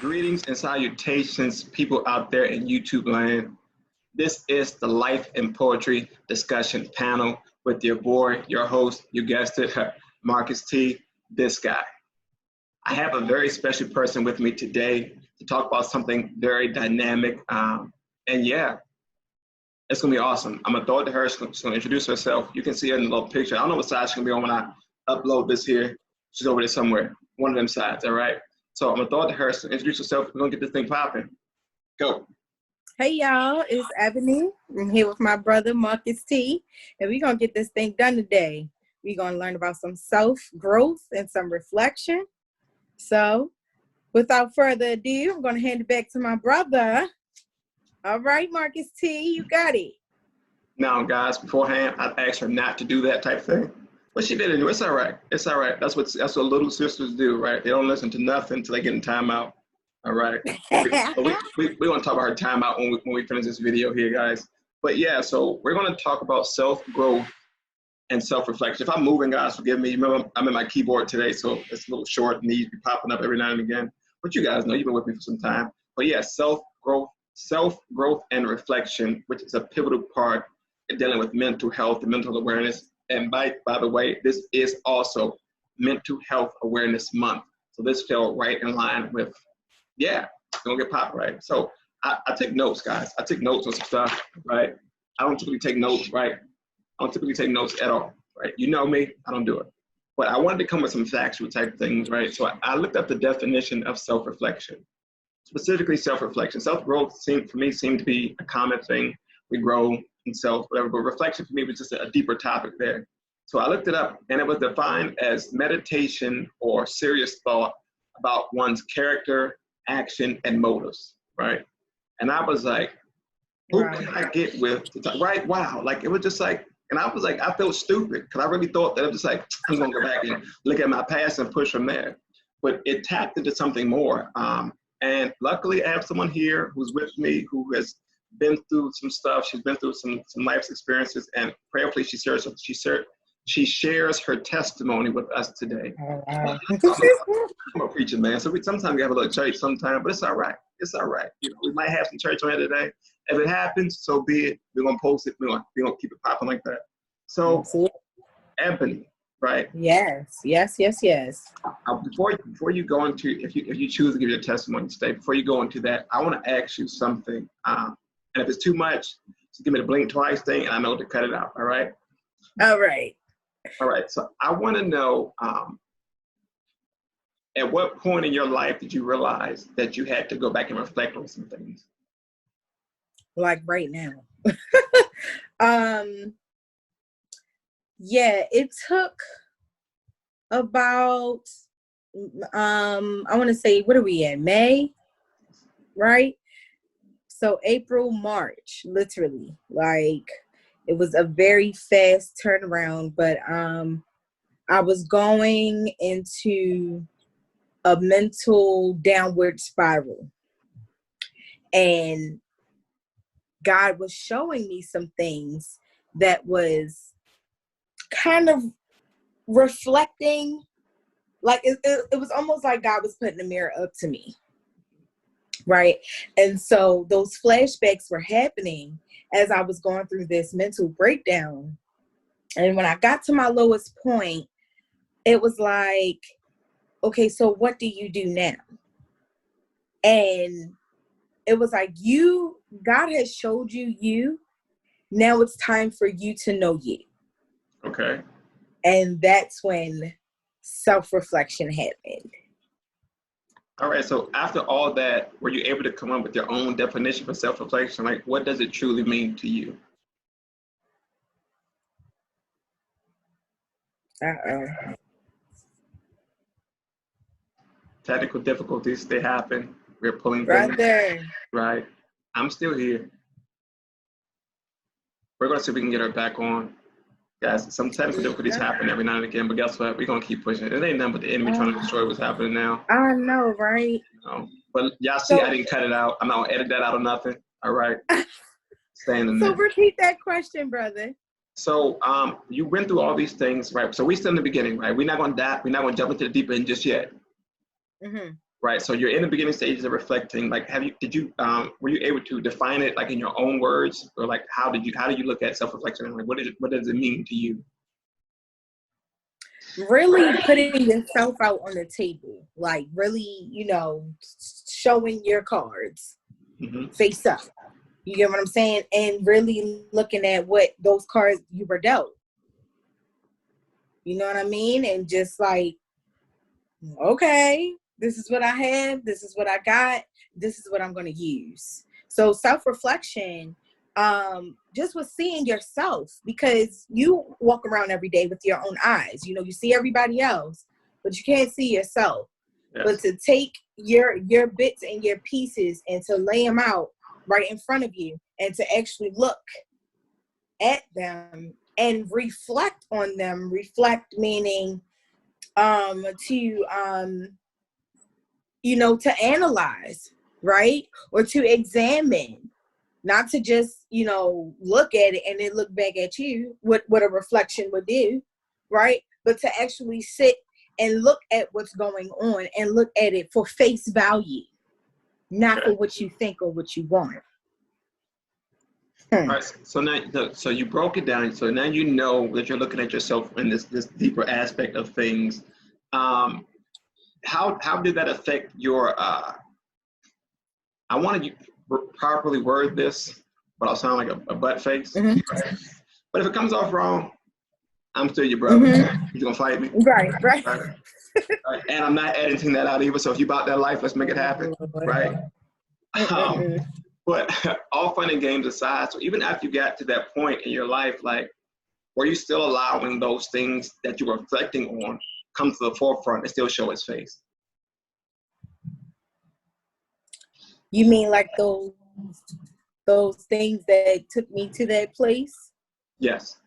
Greetings and salutations, people out there in YouTube land. This is the Life and Poetry discussion panel with your boy, your host, you guessed it, Marcus T, this guy. I have a very special person with me today to talk about something very dynamic. And yeah, it's gonna be awesome. I'm gonna throw it to her. She's gonna introduce herself. You can see her in the little picture. I don't know what side she's gonna be on when I upload this here. She's over there somewhere, one of them sides, all right? So I'm gonna throw it to her. So introduce yourself. We're gonna get this thing popping. Go. Hey y'all, it's Ebony. I'm here with my brother Marcus T, and we're gonna get this thing done today. We're gonna learn about some self-growth and some reflection. So without further ado, I'm gonna hand it back to my brother. All right, Marcus T, you got it. Now, guys, beforehand, I asked her not to do that type thing, but she did it anyway. It's all right. It's all right. That's what little sisters do, right? They don't listen to nothing until they get in timeout. All right. We're going to talk about her timeout when we finish this video here, guys. But yeah, so we're going to talk about self-growth and self-reflection. If I'm moving, guys, forgive me. Remember, I'm in my keyboard today, so it's a little short and needs to be popping up every now and again. But you guys know, you've been with me for some time. But yeah, self-growth and reflection, which is a pivotal part in dealing with mental health and mental awareness. And by the way, this is also Mental Health Awareness Month. So this fell right in line with, yeah, it's gonna get popped, right? So I take notes, guys. I take notes on some stuff, right? I don't typically take notes, right? I don't typically take notes at all, right? You know me, I don't do it. But I wanted to come with some factual type things, right? So I looked up the definition of self-reflection, specifically self-reflection. Self-growth seemed to be a common thing. We grow in self, whatever, but reflection for me was just a deeper topic there. So I looked it up, and it was defined as meditation or serious thought about one's character, action, and motives, right? And I was like, who can I get with to talk, right? Wow, like it was just like, and I was like, I felt stupid because I really thought that I'm just like, I'm gonna go back and look at my past and push from there. But it tapped into something more. And luckily I have someone here who's with me who has been through some stuff. She's been through some life's experiences, and prayerfully she shares her testimony with us today. I'm a preacher, man. So sometimes we have a little church sometimes, but it's all right. It's all right. You know, we might have some church on here today. If it happens, so be it. We're gonna post it. We're gonna keep it popping like that. So, Ebony, right? Yes. Before you go into, if you choose to give your testimony today, before you go into that, I want to ask you something. And if it's too much, just give me the blink twice thing, and I know to cut it out. All right. All right. All right. So I want to know, at what point in your life did you realize that you had to go back and reflect on some things? Like right now. Yeah, it took about, I want to say, what are we in? May, right? So April, March, literally, like it was a very fast turnaround, but I was going into a mental downward spiral, and God was showing me some things that was kind of reflecting, like it was almost like God was putting the mirror up to me, right? And so those flashbacks were happening as I was going through this mental breakdown. And when I got to my lowest point, it was like, okay, so what do you do now? And it was like, God has showed you, now it's time for you to know you. Okay. And that's when self-reflection happened. All right. So after all that, were you able to come up with your own definition for self-reflection? Like, what does it truly mean to you? Technical difficulties, they happen. We're pulling things. Brother. Right. I'm still here. We're going to see if we can get her back on. Guys, some technical difficulties happen every now and again, but guess what? We're going to keep pushing. It ain't nothing but the enemy trying to destroy what's happening now. I know, right? You know? But y'all see, I didn't cut it out. I'm not going to edit that out or nothing. All right. Staying in there. So repeat that question, brother. So you went through all these things, right? So we still in the beginning, right? We're not going to jump into the deep end just yet. Mm-hmm. right? So you're in the beginning stages of reflecting. Like, were you able to define it like in your own words, or like how did you look at self-reflection, and like what does it mean to you? Really putting yourself out on the table, like really, showing your cards face up. You get what I'm saying? And really looking at what those cards you were dealt. You know what I mean? And just like, okay, this is what I have. This is what I got. This is what I'm going to use. So self-reflection, just with seeing yourself, because you walk around every day with your own eyes. You see everybody else, but you can't see yourself. Yes. But to take your bits and your pieces and to lay them out right in front of you and to actually look at them and reflect on them. Reflect meaning to analyze, right? Or to examine, not to just, look at it and then look back at you, what a reflection would do, right? But to actually sit and look at what's going on and look at it for face value, not for what you think or what you want. All right, so you broke it down. So now you know that you're looking at yourself in this deeper aspect of things. How did that affect your? I wanted you to properly word this, but I'll sound like a butt face. Mm-hmm. Right? But if it comes off wrong, I'm still your brother. Mm-hmm. You're gonna fight me, right? Right. And I'm not editing that out either. So if you about that life, let's make it happen, right? But all fun and games aside, so even after you got to that point in your life, like, were you still allowing those things that you were reflecting on come to the forefront and still show its face? You mean like those things that took me to that place? Yes.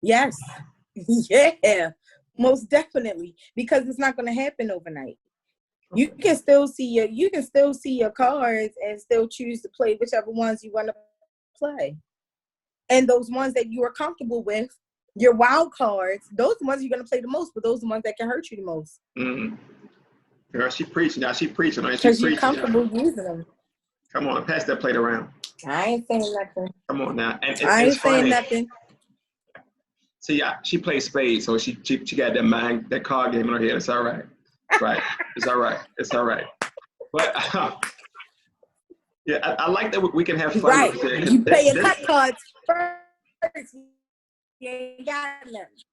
Yes. Yeah, most definitely. Because it's not going to happen overnight. You can still see your cards and still choose to play whichever ones you want to play. And those ones that you are comfortable with, your wild cards, those are the ones you're going to play the most, but those are the ones that can hurt you the most. Mm-hmm. Girl, she preaching now. She preaching. Because you're comfortable using them. Come on, pass that plate around. I ain't saying nothing. Come on now. And I ain't saying nothing. See, she plays spades, so she got that card game in her head. It's all right. Right. It's all right. It's all right. But yeah, I like that we can have fun. Right. With it. You play your cut cards first. You ain't got nothing.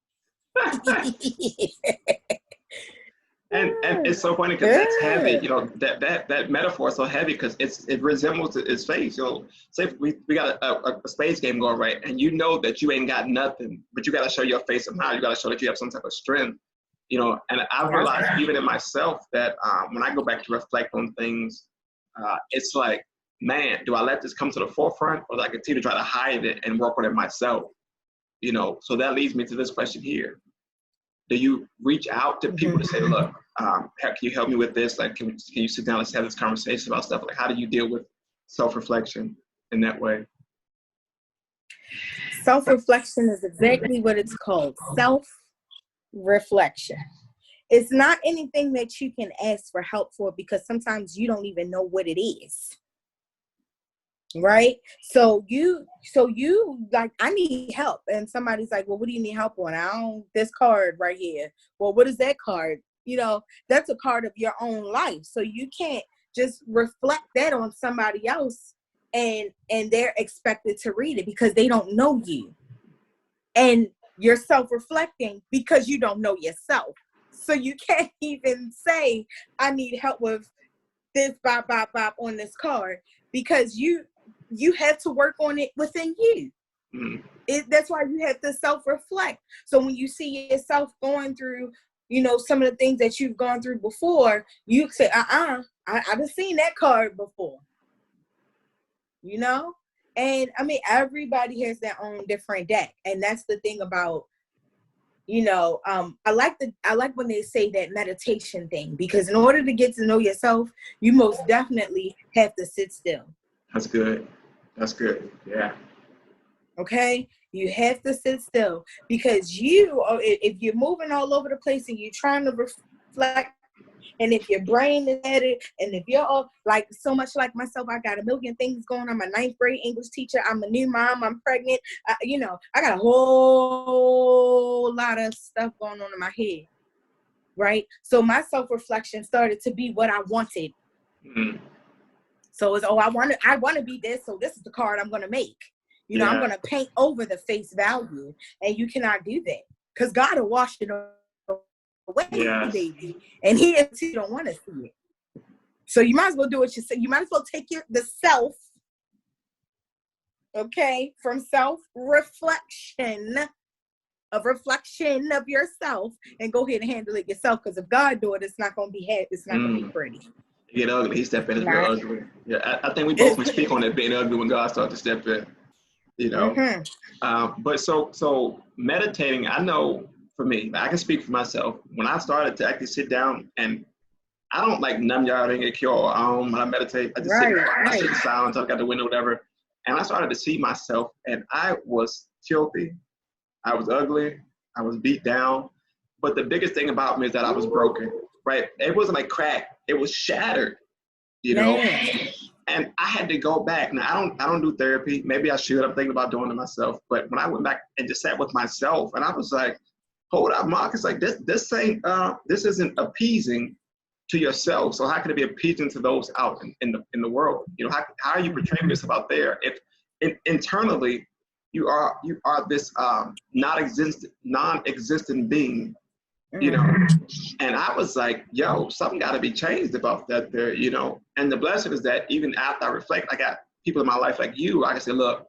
And it's so funny because that's heavy. That metaphor is so heavy because it resembles its face. Say we got a spades game going right, and you know that you ain't got nothing, but you got to show your face somehow. You got to show that you have some type of strength. And I've realized even in myself that when I go back to reflect on things, it's like, man, do I let this come to the forefront, or do I continue to try to hide it and work on it myself? So that leads me to this question here. Do you reach out to people to say, look, can you help me with this? Like, can you sit down, let's have this conversation about stuff? Like, how do you deal with self-reflection in that way? Self-reflection is exactly what it's called. Self-reflection. It's not anything that you can ask for help for, because sometimes you don't even know what it is. Right? So you like, I need help. And somebody's like, well, what do you need help on? This card right here. Well, what is that card? That's a card of your own life. So you can't just reflect that on somebody else and they're expected to read it because they don't know you. And you're self-reflecting because you don't know yourself. So you can't even say, I need help with this bop on this card, because you have to work on it within you. That's why you have to self-reflect. So when you see yourself going through, some of the things that you've gone through before, you say, I've seen that card before. And I mean, everybody has their own different deck. And that's the thing about, I like when they say that meditation thing, because in order to get to know yourself, you most definitely have to sit still. That's good. Yeah. Okay. You have to sit still, because if you're moving all over the place and you're trying to reflect And if your brain is at it, and if you're all like so much like myself, I got a million things going on. I'm a ninth grade English teacher. I'm a new mom. I'm pregnant. I got a whole lot of stuff going on in my head. Right. So my self-reflection started to be what I wanted. Mm-hmm. So it's, I want to be this. So this is the card I'm going to make. I'm going to paint over the face value, and you cannot do that because God will wash it away, baby. And you don't want to see it. So you might as well do what you say. You might as well take the self, okay, from self-reflection, of reflection of yourself, and go ahead and handle it yourself. Because if God do it, it's not going to be it's not going to be pretty. Get ugly. He stepped in as real ugly. Yeah, I think we both can speak on that being ugly when God started to step in. Mm-hmm. But so meditating, I know for me, I can speak for myself. When I started to actually sit down, and I don't like numb y'all didn't get when I meditate. I just sit in silence. I got the window, whatever. And I started to see myself, and I was filthy. I was ugly. I was beat down. But the biggest thing about me is that I was broken. Right? It wasn't like crack. It was shattered. And I had to go back. Now I don't do therapy. Maybe I should. I'm thinking about doing it myself. But when I went back and just sat with myself, and I was like, hold up, Mark. It's like this isn't appeasing to yourself. So how can it be appeasing to those out in the world? How are you portraying yourself out there if internally you are this non-existent being? And I was like, yo, something got to be changed about that there, and the blessing is that even after I reflect, I got people in my life like you, I can say, look,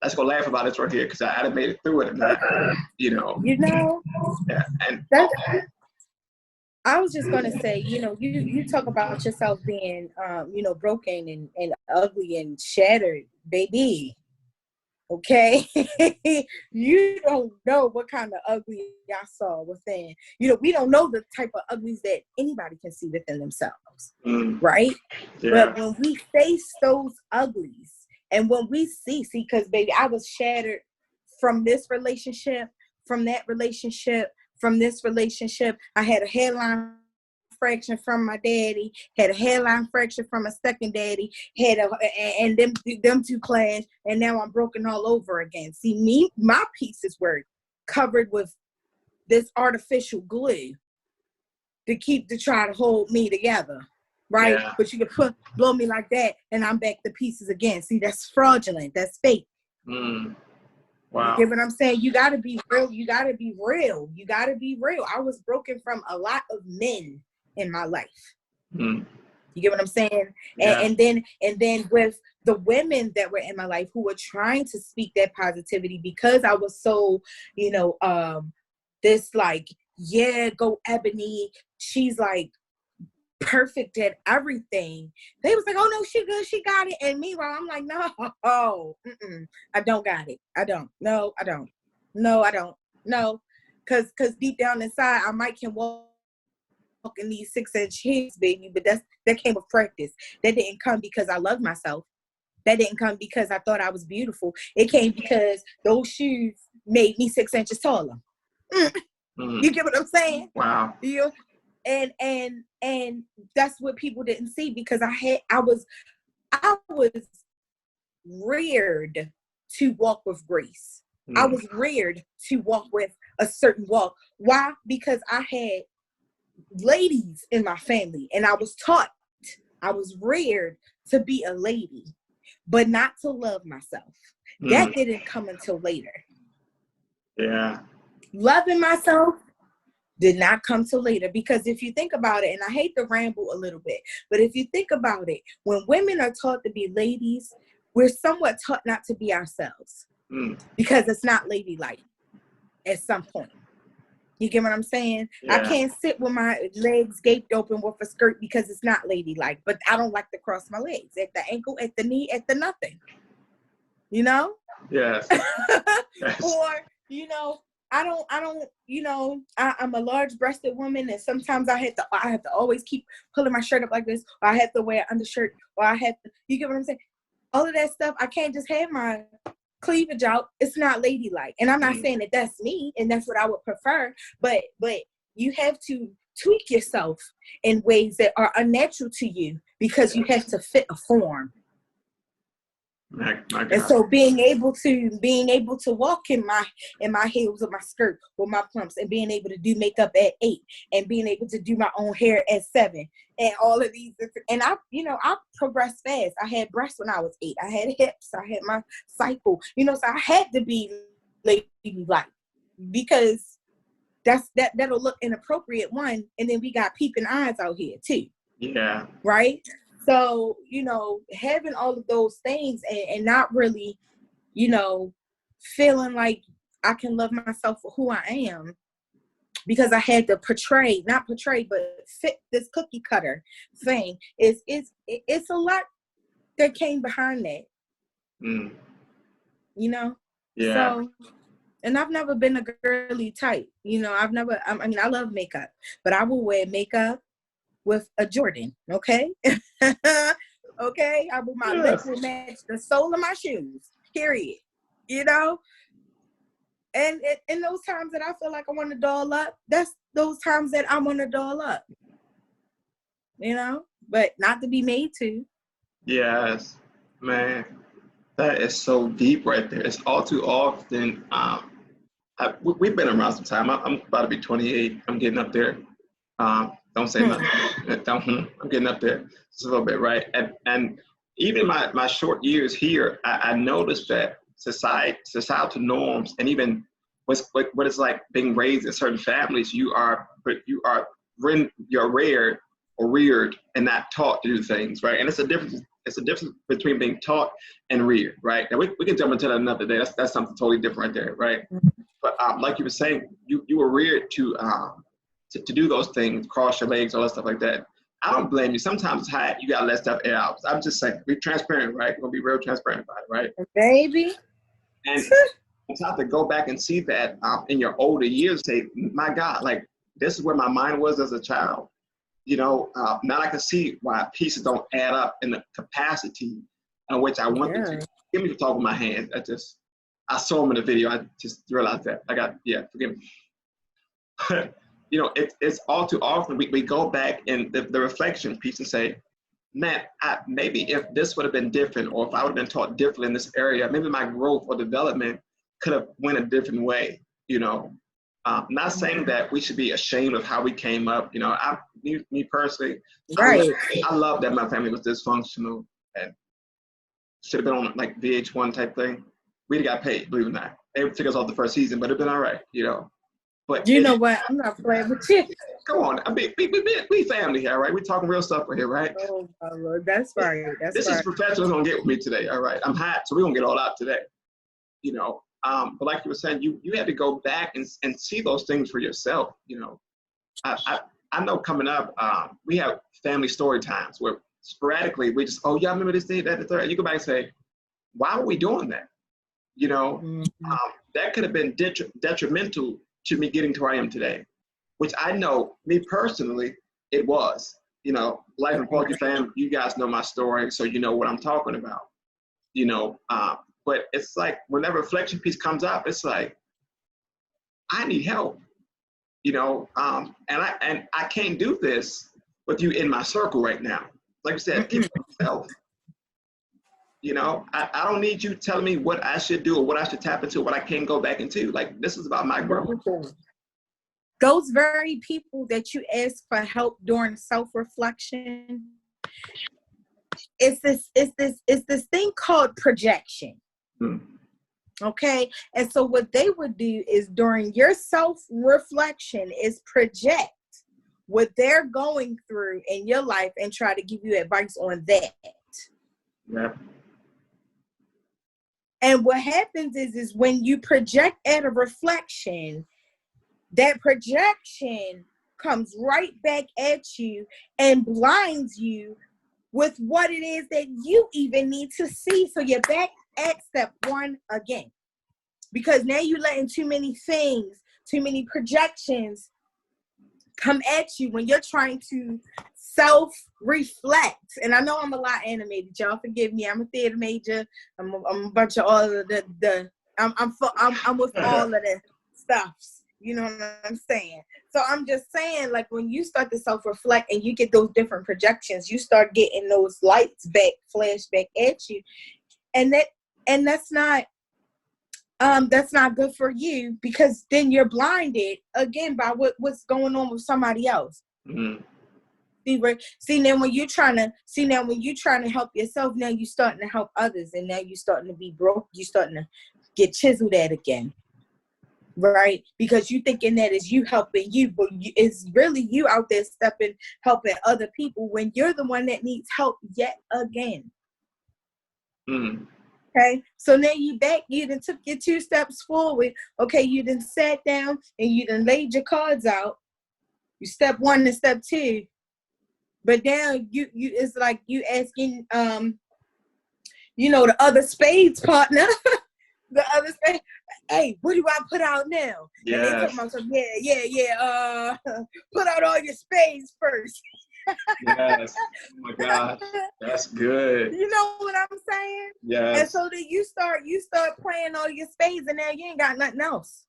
let's go laugh about this right here, because I had made it through it, and yeah, and that's, I was just going to say, you talk about yourself being, broken and ugly and shattered, baby. Okay, you don't know what kind of ugly I saw within. We don't know the type of uglies that anybody can see within themselves, right? Yeah. But when we face those uglies, and when we see, because baby, I was shattered from this relationship, from that relationship, from this relationship. I had a hairline fraction from my daddy, had a hairline fraction from a second daddy, and them two clashed, and now I'm broken all over again. See, my pieces were covered with this artificial glue to try to hold me together, right? Yeah. But you can blow me like that, and I'm back to pieces again. See, that's fraudulent. That's fake. Wow. You get what I'm saying? You got to be real. You got to be real. You got to be real. I was broken from a lot of men in my life. You get what I'm saying? Yeah. And then with the women that were in my life who were trying to speak that positivity, because I was so, this like, yeah, go Ebony. She's like perfect at everything. They was like, oh no, she good, she got it. And meanwhile, I'm like, no, I don't got it. I don't. No, I don't. No, I don't. No, because deep down inside, I might can walk in these 6-inch heels, baby, but that came with practice. That didn't come because I loved myself. That didn't come because I thought I was beautiful. It came because those shoes made me 6 inches taller. You get what I'm saying? Wow. And that's what people didn't see, because I was reared to walk with grace. I was reared to walk with a certain walk. Why? Because I had ladies in my family, and I was reared to be a lady, but not to love myself. That didn't come until later. Yeah. Loving myself did not come till later, because if you think about it, and I hate to ramble a little bit, but if you think about it, when women are taught to be ladies, we're somewhat taught not to be ourselves, because it's not ladylike at some point. You get what I'm saying? Yeah. I can't sit with my legs gaped open with a skirt because it's not ladylike, but I don't like to cross my legs at the ankle, at the knee, at the nothing. Yes. Yes. Or, I don't, I'm a large-breasted woman, and sometimes I have to always keep pulling my shirt up like this, or I have to wear an undershirt, or I have to, you get what I'm saying? All of that stuff, I can't just have my cleavage out. It's not ladylike. And I'm not saying that that's me and that's what I would prefer, but you have to tweak yourself in ways that are unnatural to you because you have to fit a form. My God. And so being able to walk in my heels of my skirt with my pumps, and being able to do makeup at 8, and being able to do my own hair at 7, and all of these different, and I progressed fast. I had breasts when I was 8. I had hips. I had my cycle. So I had to be ladylike, because that'll look inappropriate, one, and then we got peeping eyes out here too. Yeah. Right? So, having all of those things and not really, feeling like I can love myself for who I am, because I had to not portray, but fit this cookie cutter thing. It's a lot that came behind that. Mm. Yeah. So, and I've never been a girly type. I love makeup, but I will wear makeup with a Jordan, okay? Okay? My lip will match the sole of my shoes, period. And in those times that I feel like I want to doll up, that's those times that I want to doll up. But not to be made to. Yes, man. That is so deep right there. It's all too often. We've been around some time. I'm about to be 28. I'm getting up there. Don't say nothing. I'm getting up there just a little bit, right? And even my short years here, I noticed that societal norms, and even what it's like being raised in certain families, you're reared or reared and not taught to do things, right? And it's a difference. It's a difference between being taught and reared, right? And we can jump into that another day. That's something totally different right there, right? But like you were saying, you were reared to do those things, cross your legs, all that stuff like that. I don't blame you. Sometimes it's hot. You got to let stuff air out. I'm just saying, be transparent, right? We're going to be real transparent about it, right? Baby. And it's hard to go back and see that in your older years, say, my God, like, this is where my mind was as a child. Now I can see why pieces don't add up in the capacity in which I want them to. Give me the talk with my hands. I saw them in the video. I just realized that. Forgive me. It's all too often we go back in the reflection piece and say, man, maybe if this would have been different, or if I would have been taught differently in this area, maybe my growth or development could have went a different way. Not saying that we should be ashamed of how we came up. Me personally, right. I love that my family was dysfunctional and should have been on like VH1 type thing. We'd have got paid, believe it or not. They took us off the first season, but it'd been all right, But you know what? I'm not playing with you. Come on, we family here, right? We talking real stuff right here, right? Oh my Lord, that's right. This is professionals gonna get with me today, all right? I'm hot, so we're gonna get all out today. But like you were saying, you had to go back and see those things for yourself. I know coming up, we have family story times where sporadically we just, oh yeah, I remember this day, that, the third. You go back and say, why were we doing that? That could have been detrimental to me getting to where I am today, which I know, me personally, it was. Life and Poetry fam, you guys know my story, so you know what I'm talking about. But it's like when that reflection piece comes up, it's like, I need help. And I can't do this with you in my circle right now. Like you said, keep it yourself. I don't need you telling me what I should do or what I should tap into, what I can't go back into. Like, this is about my growth. Those very people that you ask for help during self-reflection, it's this thing called projection. Okay. And so what they would do is during your self-reflection is project what they're going through in your life and try to give you advice on that. Yeah. And what happens is when you project at a reflection, that projection comes right back at you and blinds you with what it is that you even need to see. So you're back at step one again. Because now you're letting too many things, too many projections come at you when you're trying to self-reflect. And I know I'm a lot animated, y'all forgive me. I'm a theater major. I'm a bunch of all of I'm with all of the stuffs, You know what I'm saying? So I'm just saying, like, when you start to self-reflect and you get those different projections, you start getting those lights back, flash back at you. And that's not good for you, because then you're blinded again by what's going on with somebody else. Mm-hmm. See, now when you're trying to help yourself, now you're starting to help others, and now you're starting to be broke. You're starting to get chiseled at again. Right? Because you thinking that is you helping you, but it's really you out there helping other people when you're the one that needs help yet again. Okay, so now you done took your 2 steps forward. Okay, you done sat down and you done laid your cards out. You step 1 and step 2, but now you it's like you asking the other spades partner. The other say, hey, what do I put out now? Yes. And they talking about some, yeah. Put out all your spades first. Yes. Oh my God. That's good. You know what I'm saying? Yes. And so then you start playing all your spades, and now you ain't got nothing else.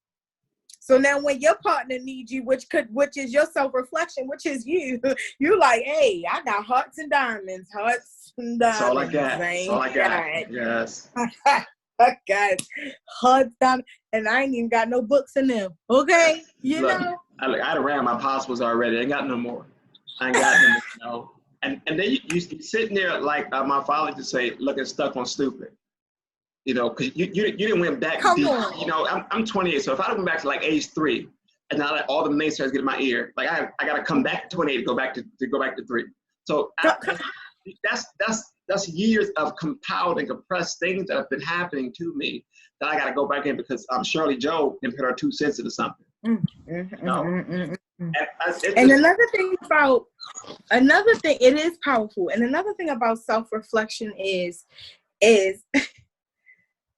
So now when your partner needs you, which is your self-reflection, which is you like, hey, I got hearts and diamonds. That's all I got. That's all I got. Yes. Guys, hard time, and I ain't even got no books in them. Okay, Look, know. I ran my possibles already. I ain't got no more. I ain't got no more. No. And then you sitting there like my father used to say, looking stuck on stupid. Because you didn't went back Come deep. on. I'm 28, so if I went back to like age 3, and now all the naysayers get in my ear, like I got to come back to 28 to go back to 3. So that's years of compiled and compressed things that have been happening to me that I got to go back in, because Shirley Joe can put her 2 cents into something. And another thing, it is powerful. And another thing about self-reflection is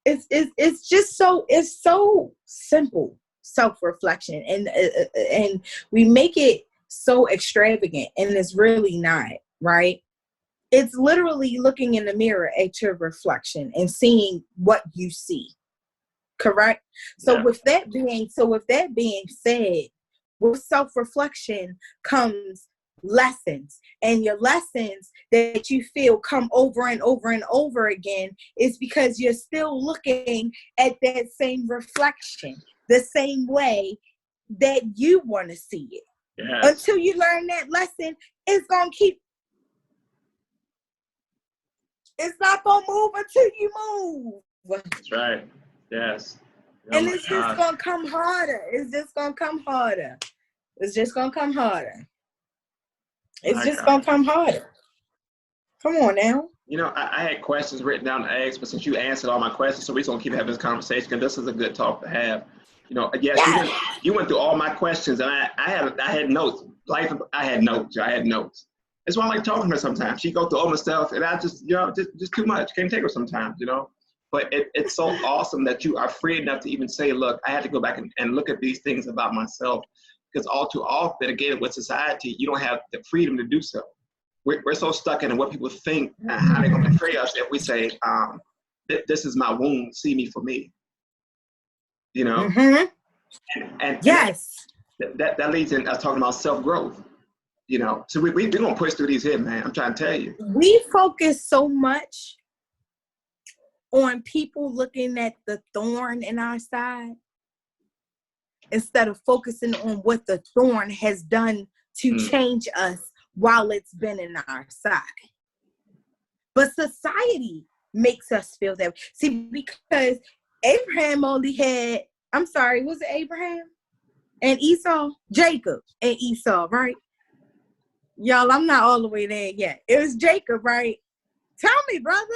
it's just so simple, self-reflection, and we make it so extravagant, and it's really not, right? It's literally looking in the mirror at your reflection and seeing what you see. Correct? So Yeah. with that being said, with self-reflection comes lessons, and your lessons that you feel come over and over and over again is because you're still looking at that same reflection the same way that you want to see it. Yes. Until you learn that lesson, it's not gonna move until you move. That's right. Yes. And it's just gonna come harder. It's just gonna come harder. Come on now. I had questions written down to ask, but since you answered all my questions, so we're going to keep having this conversation, because this is a good talk to have. Yes. You went through all my questions, and I had notes. I had notes. That's why I like talking to her sometimes. She goes through all my stuff, and I just too much. Can't take her sometimes, But it's so awesome that you are free enough to even say, look, I had to go back and look at these things about myself, because all too often, again, with society, you don't have the freedom to do so. We're so stuck in what people think and how they're going to portray us if we say, this is my wound, see me for me. Mm-hmm. And yes. That leads in us talking about self-growth. So we're going to push through these here, man. I'm trying to tell you. We focus so much on people looking at the thorn in our side instead of focusing on what the thorn has done to change us while it's been in our side. But society makes us feel that way. See, because Abraham only had, was it Abraham and Esau? Jacob and Esau, right? Y'all, I'm not all the way there yet. It was Jacob, right? Tell me, brother.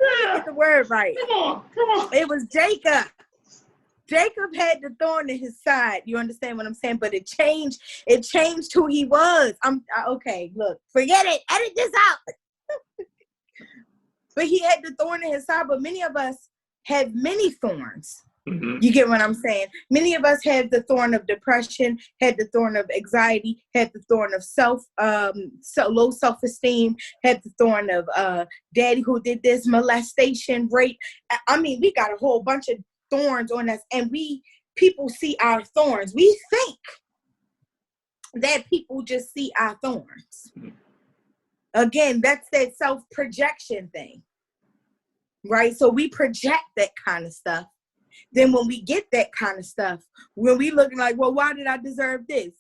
Yeah. Get the word right. Come on. It was Jacob. Jacob had the thorn in his side. You understand what I'm saying? But it changed who he was. Okay, look, forget it. Edit this out. But he had the thorn in his side, but many of us have many thorns. Mm-hmm. You get what I'm saying? Many of us had the thorn of depression, had the thorn of anxiety, had the thorn of low self-esteem, had the thorn of daddy who did this, molestation, rape. I mean, we got a whole bunch of thorns on us, and we people see our thorns. We think that people just see our thorns. Again, that's that self-projection thing, right? So we project that kind of stuff. Then when we get that kind of stuff, when we looking like, well, why did I deserve this?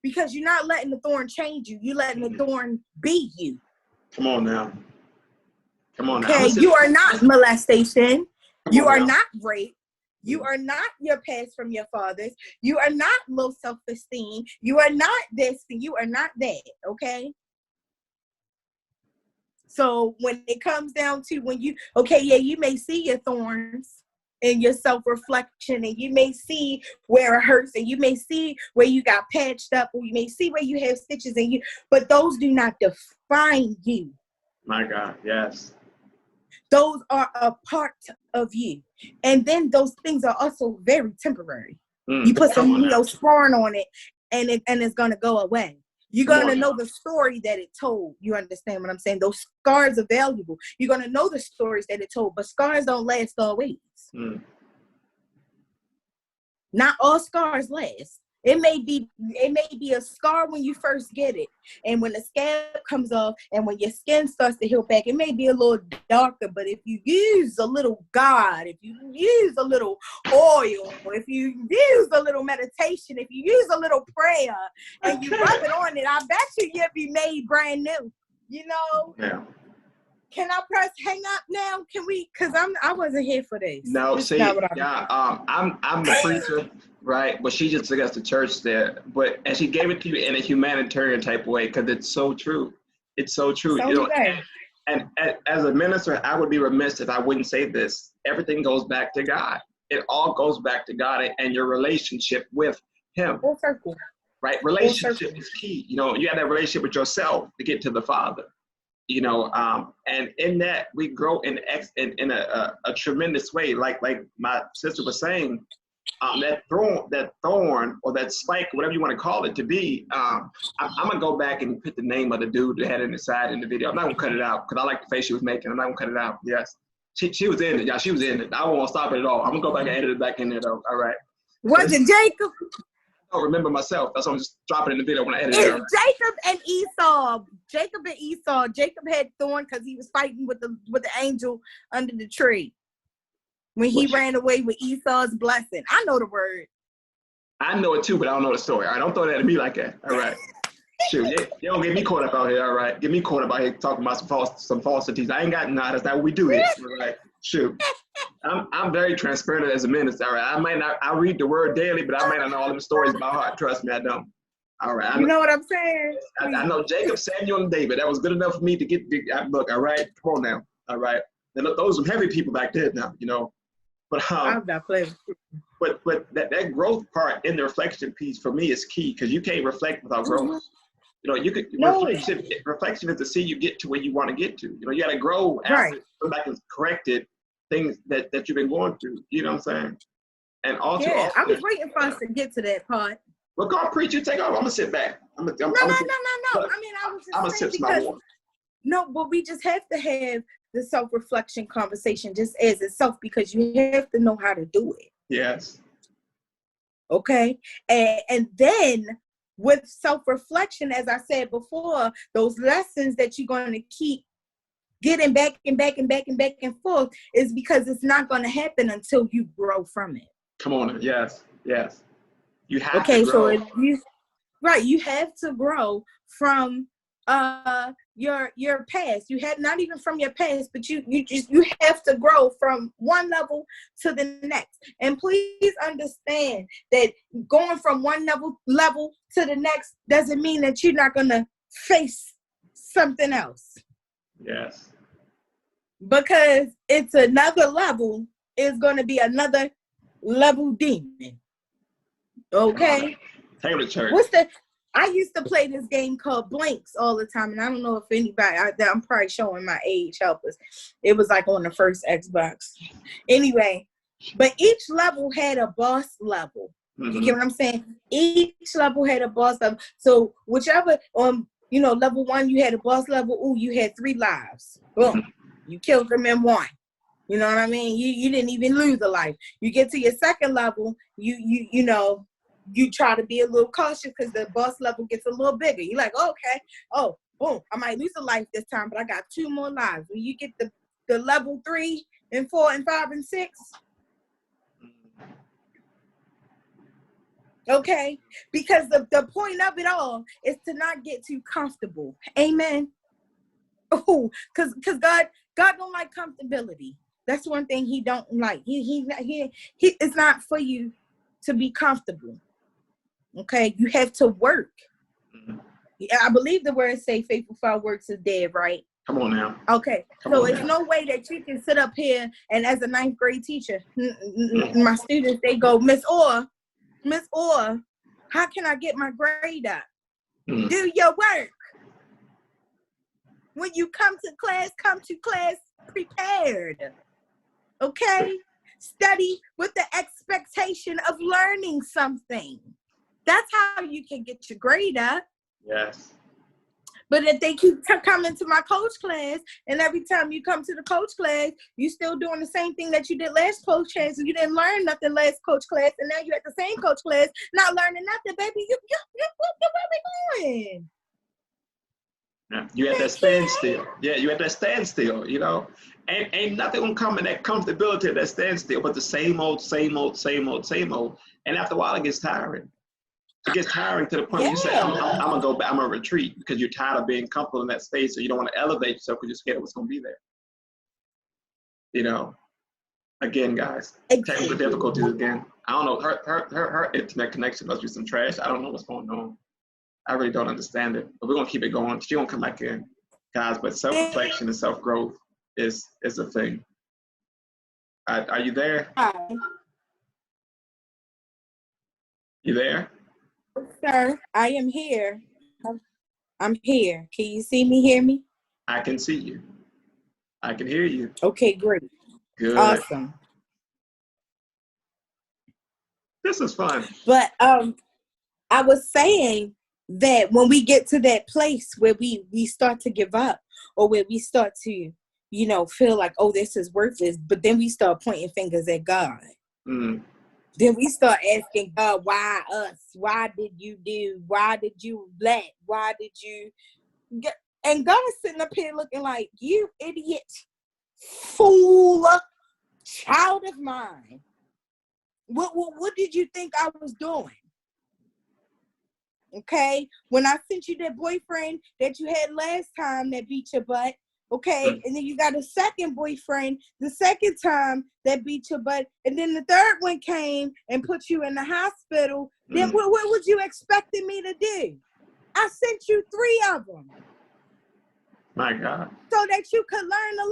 Because you're not letting the thorn change you. You're letting the thorn be you. Come on now. Okay, you are not molestation. You are not rape. You are not your past from your fathers. You are not low self-esteem. You are not this. You are not that. Okay. So when it comes down to when you, you may see your thorns in your self-reflection, and you may see where it hurts, and you may see where you got patched up, or you may see where you have stitches in you, but those do not define you. My God, yes. Those are a part of you. And then those things are also very temporary. You put some Neosporin on it, and it's going to go away. You're going to know the story that it told. You understand what I'm saying? Those scars are valuable. You're going to know the stories that it told, but scars don't last always. Not all scars last. It may be a scar when you first get it, and when the scab comes off, and when your skin starts to heal back, it may be a little darker. But if you use a little God, if you use a little oil, if you use a little meditation, if you use a little prayer, and you rub it on it, I bet you'll be made brand new. You know? Yeah. Can I press hang up now? Can we? Because I wasn't here for this. No, this see, I'm the preacher, right? But she just took us to church there. And she gave it to you in a humanitarian type of way, because it's so true. It's so true. And as a minister, I would be remiss if I wouldn't say this. Everything goes back to God. It all goes back to God and your relationship with Him. Full circle. Right? Relationship is key. You have that relationship with yourself to get to the Father. And in that we grow in a tremendous way. Like my sister was saying, that thorn or that spike, whatever you want to call it to be. I'm gonna go back and put the name of the dude that had it in the side in the video. I'm not gonna cut it out because I like the face she was making. I'm not gonna cut it out. Yes, she was in it. Yeah, she was in it. I won't stop it at all. I'm gonna go back and edit it back in there though. All right. Was it Jacob? I don't remember myself. That's why I'm just dropping in the video when I edit it. It's Jacob and Esau. Jacob had thorn because he was fighting with the angel under the tree when he ran away with Esau's blessing. I know the word. I know it too, but I don't know the story. All right, don't throw that at me like that. All right. Shoot, you don't get me caught up out here. All right, get me caught up out here talking about some falsities. I ain't got none. That's not what we do here. All right. Shoot. I'm very transparent as a minister. All right. I read the word daily, but I might not know all them stories by heart. Trust me, I don't. All right. You know what I'm saying? I know Jacob, Samuel, and David. That was good enough for me to get. Look, all right. Come on now. All right. Those are heavy people back then now, But I'm not playing. But that growth part in the reflection piece for me is key, because you can't reflect without growth. You could reflection is to see you get to where you want to get to. You got to grow after go back and corrected things that you've been going through. You know what I'm saying? And also, I was waiting for us to get to that part. Well, go on, preach. You take off. I'm gonna sit back. No. I mean, I was just saying because but we just have to have the self-reflection conversation just as itself, because you have to know how to do it. Yes. Okay. And then with self-reflection, as I said before, those lessons that you're going to keep getting back and forth is because it's not going to happen until you grow from it. Come on. Yes. You have to grow. So if you have to grow from your past. You have not even from your past, but you have to grow from one level to the next. And please understand that going from one level to the next doesn't mean that you're not going to face something else. Yes. Because it's another level, is going to be another level demon. Okay? Take him to church. I used to play this game called Blinks all the time, and I don't know if anybody, I'm probably showing my age, help us. It was like on the first Xbox. Anyway, but each level had a boss level. Mm-hmm. You get what I'm saying? Each level had a boss level. So whichever, level 1, you had a boss level. Ooh, you had 3 lives. Boom. You killed them in 1. You know what I mean? You didn't even lose a life. You get to your second level, you know, you try to be a little cautious because the boss level gets a little bigger. You're like, okay, oh, boom, I might lose a life this time, but I got 2 more lives. When you get the level 3 and 4 and 5 and 6, okay, because the point of it all is to not get too comfortable. Amen. Oh, because God don't like comfortability. That's one thing he don't like. He it's not for you to be comfortable. Okay, you have to work. Yeah, I believe the words say faithful without works is dead, right? Come on now. Okay, Come so on it's now. no way that you can sit up here and as a 9th grade teacher, my students, they go, Miss Orr, how can I get my grade up? Do your work. When you come to class prepared. Okay? Study with the expectation of learning something. That's how you can get your grade up. Yes. But if they keep coming to my coach class, and every time you come to the coach class, you still doing the same thing that you did last coach class, and you didn't learn nothing last coach class, and now you're at the same coach class, not learning nothing, baby. Where we going? Yeah. You at that standstill. Yeah, you at that standstill, you know. Ain't nothing gonna come in that comfortability of that standstill, but the same old. And after a while, it gets tiring. It gets tiring to the point where you say, I'm gonna go back, I'm gonna retreat, because you're tired of being comfortable in that space, so you don't want to elevate yourself because you're scared of what's gonna be there. You know. Again, guys, technical difficulties again. I don't know. Her internet connection must be some trash. I don't know what's going on. I really don't understand it, but we're gonna keep it going. She won't come back in, guys. But self-reflection and self-growth is a thing. Are you there? Hi. You there? Sir, I am here. I'm here. Can you see me, hear me? I can see you. I can hear you. Okay, great. Good. Awesome. This is fun. But I was saying that when we get to that place where we start to give up, or where we start to, you know, feel like, oh, this is worthless, but then we start pointing fingers at God. Then we start asking God, why us? Why did you do? Why did you let? Why did you get? And God is sitting up here looking like, you idiot, fool, child of mine. What did you think I was doing? Okay, when I sent you that boyfriend that you had last time that beat your butt, okay, and then you got a second boyfriend the second time that beat your butt, and then the third one came and put you in the hospital, then what would you expecting me to do? I sent you 3 of them. My God. So that you could learn a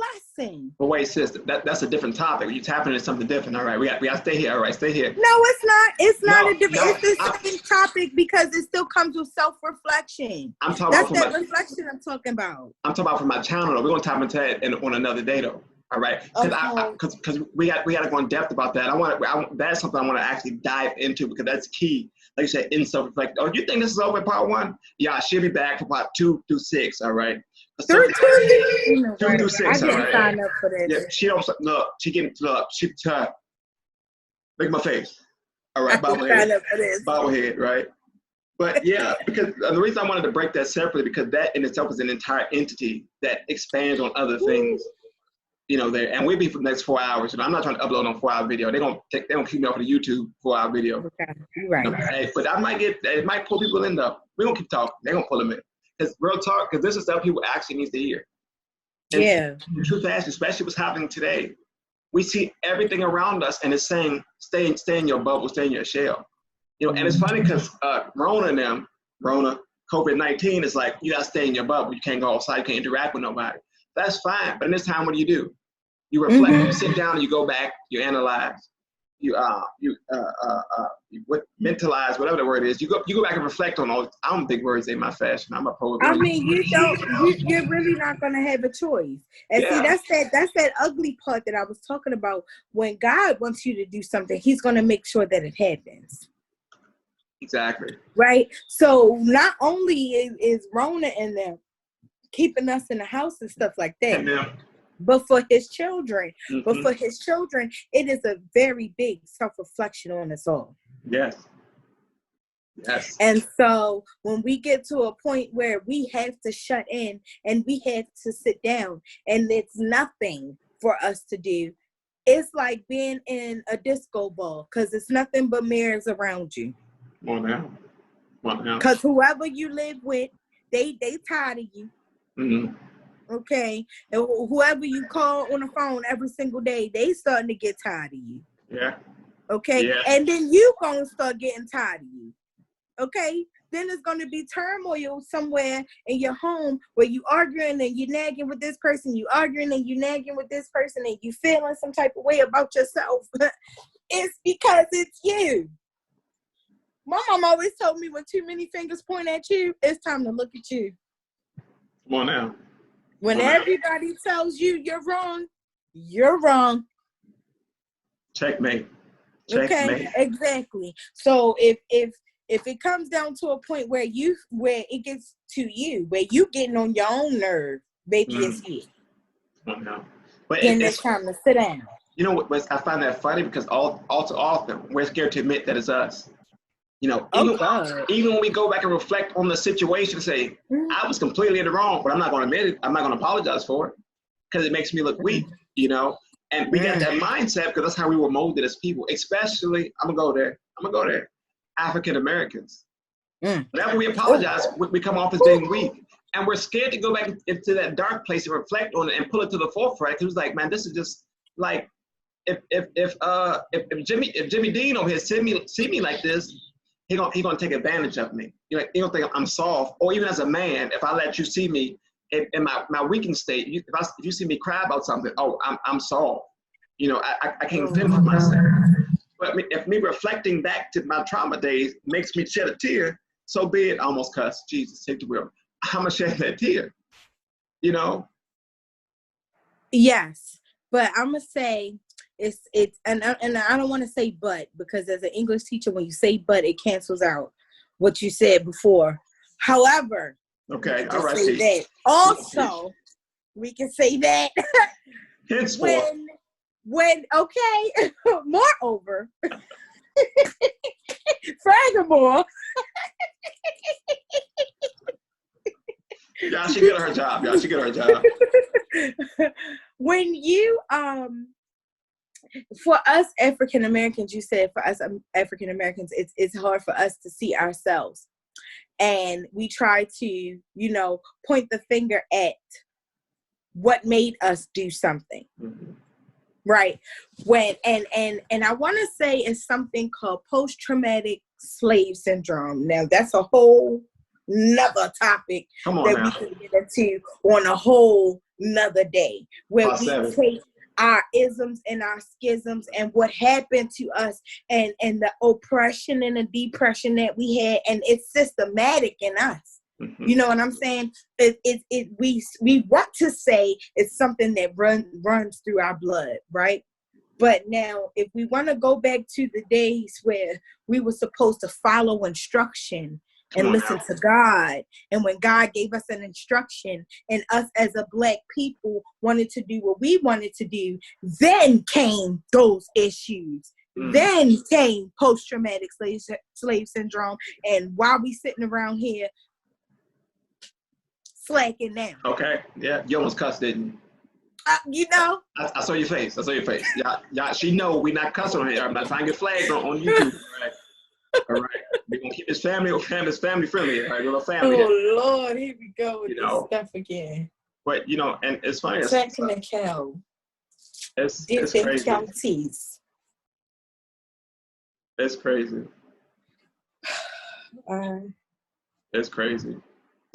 lesson. But wait, sis, that's a different topic. You're tapping into something different. All right, we got to stay here. All right, stay here. No, it's not. It's not a different. It's the same topic because it still comes with self-reflection. I'm talking that's about that reflection I'm talking about. I'm talking about from my channel. Though. We're gonna tap into that on another day, though. All right, because we got to go in depth about that. That's something I want to actually dive into because that's key. Like you said, in self-reflection. Oh, you think this is over with part 1? Yeah, she'll be back for part 2 through 6. All right. 2 through 6. I didn't sign up for this. Yeah, she don't look. She getting look. She look at my face. All right, bobblehead, right? But yeah, because the reason I wanted to break that separately because that in itself is an entire entity that expands on other things. You know, there, and we'll be for the next 4 hours. You know, I'm not trying to upload on 4-hour video. They don't keep me off of the YouTube 4-hour video. Okay, you're right. Okay? But it might pull people in though. We're gonna keep talking. They're gonna pull them in. Because real talk, because this is stuff people actually need to hear. And yeah. Too fast, especially what's happening today. We see everything around us and it's saying, stay in your bubble, stay in your shell. You know, and it's funny because Rona, COVID-19 is like, you gotta stay in your bubble. You can't go outside, you can't interact with nobody. That's fine. But in this time, what do? You reflect, you sit down and you go back, you analyze, you mentalize, whatever the word is. You go back and reflect on all. I don't think words ain't my fashion. I'm a poet. I mean, you're really not gonna have a choice. And see, that's that ugly part that I was talking about. When God wants you to do something, He's gonna make sure that it happens. Exactly. Right. So not only is Rona in there keeping us in the house and stuff like that, but for his children. But Mm-hmm. for his children, it is a very big self-reflection on us all. Yes. Yes. And so when we get to a point where we have to shut in and we have to sit down and it's nothing for us to do, it's like being in a disco ball because it's nothing but mirrors around you. Come on now. Come on now. Because whoever you live with, they tired of you. Mm-hmm. Okay? And whoever you call on the phone every single day, they starting to get tired of you. Yeah. Okay? Yeah. And then you gonna start getting tired of you. Okay? Then there's gonna be turmoil somewhere in your home where you arguing and you nagging with this person, you arguing and you nagging with this person, and you feeling some type of way about yourself. It's because it's you. My mom always told me when too many fingers point at you, it's time to look at you. Come on now. When everybody tells you you're wrong, you're wrong. Checkmate. Okay, exactly. So if it comes down to a point where it gets to you, where you getting on your own nerve, baby, it's you. Come on now. But then it's time to sit down. You know what? I find that funny because all too often we're scared to admit that it's us. You know, even when we go back and reflect on the situation, say, I was completely in the wrong, but I'm not going to admit it. I'm not going to apologize for it because it makes me look weak, you know? And we got that mindset because that's how we were molded as people, especially, I'm going to go there, African Americans. Whenever we apologize, we come off as being weak. And we're scared to go back into that dark place and reflect on it and pull it to the forefront. Because it's like, man, this is just like, if Jimmy Dean over here see me like this, he gonna take advantage of me. He gonna think I'm soft. Or even as a man, if I let you see me in my weakened state, if you see me cry about something, oh, I'm soft. You know, I can't fend for myself. But if me reflecting back to my trauma days makes me shed a tear, so be it. I almost cussed. Jesus, take the wheel. I'm gonna shed that tear. You know. Yes, but I'm gonna say. And I don't want to say but, because as an English teacher, when you say but, it cancels out what you said before. However, okay, all right. Say that. Also, we can say that when okay. Moreover, furthermore, yeah, she good at her job. Yeah, she good at her job. When you for us African Americans, you said for us African Americans, it's hard for us to see ourselves, and we try to, you know, point the finger at what made us do something, right? When and I want to say it's something called post-traumatic slave syndrome. Now that's a whole nother topic that we can get into on a whole nother day, where we take our isms and our schisms and what happened to us and the oppression and the depression that we had, and it's systematic in us. You know what I'm saying? We want to say it's something that runs through our blood, right? But now, if we want to go back to the days where we were supposed to follow instruction and listen to God, and when God gave us an instruction and us as a Black people wanted to do what we wanted to do, then came those issues. Then came post-traumatic slave syndrome, and while we sitting around here slacking down. Okay, yeah, you almost cussed, didn't you? You know, I saw your face. Yeah, she know we not cussing on here. I'm not trying to get flagged on YouTube. All right. We're gonna keep this family friendly. All right, we're a family. Oh Lord, here we go with this stuff again. But you know, and it's funny. Technical. It's crazy. It's crazy. It's crazy.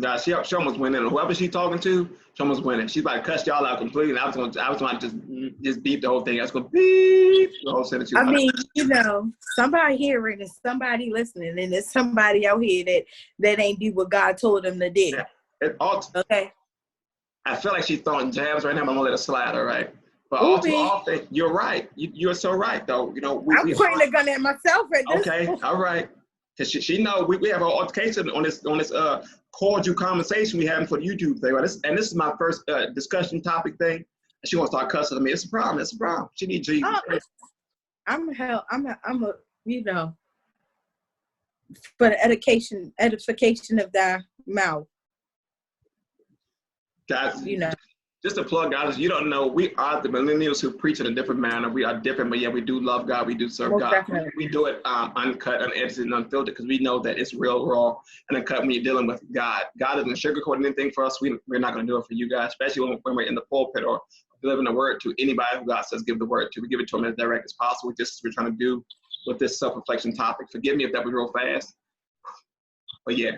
Nah, she almost went in. Whoever she talking to, she almost went in. She's about to cuss y'all out completely. And I was going to just beep the whole thing. I was going to beep the whole sentence. I mean, you know, somebody hearing and somebody listening, and there's somebody out here that ain't do what God told them to do. Yeah. Okay. I feel like she's throwing jabs right now, but I'm gonna let it slide. All right. But all too often, you're right. You're so right, though. You know, I'm pointing a gun at myself at this. Okay. All right. Because she know we have an altercation on this cordial conversation we having for the YouTube thing. Right? This is my first discussion topic thing. She wants to start cussing at me. It's a problem. It's a problem. She needs Jesus. Oh, I'm a for the edification of thy mouth. Guys, just to plug, guys, you don't know, we are the millennials who preach in a different manner. We are different, but yeah, we do love God. We do serve Most God. definitely. We do it uncut, unedited, and unfiltered because we know that it's real, raw, and uncut when you're dealing with God. God isn't sugarcoating anything for us. We're not going to do it for you guys, especially when we're in the pulpit or delivering the word to anybody who God says give the word to. We give it to them as direct as possible, just as we're trying to do with this self-reflection topic. Forgive me if that was real fast, but yeah.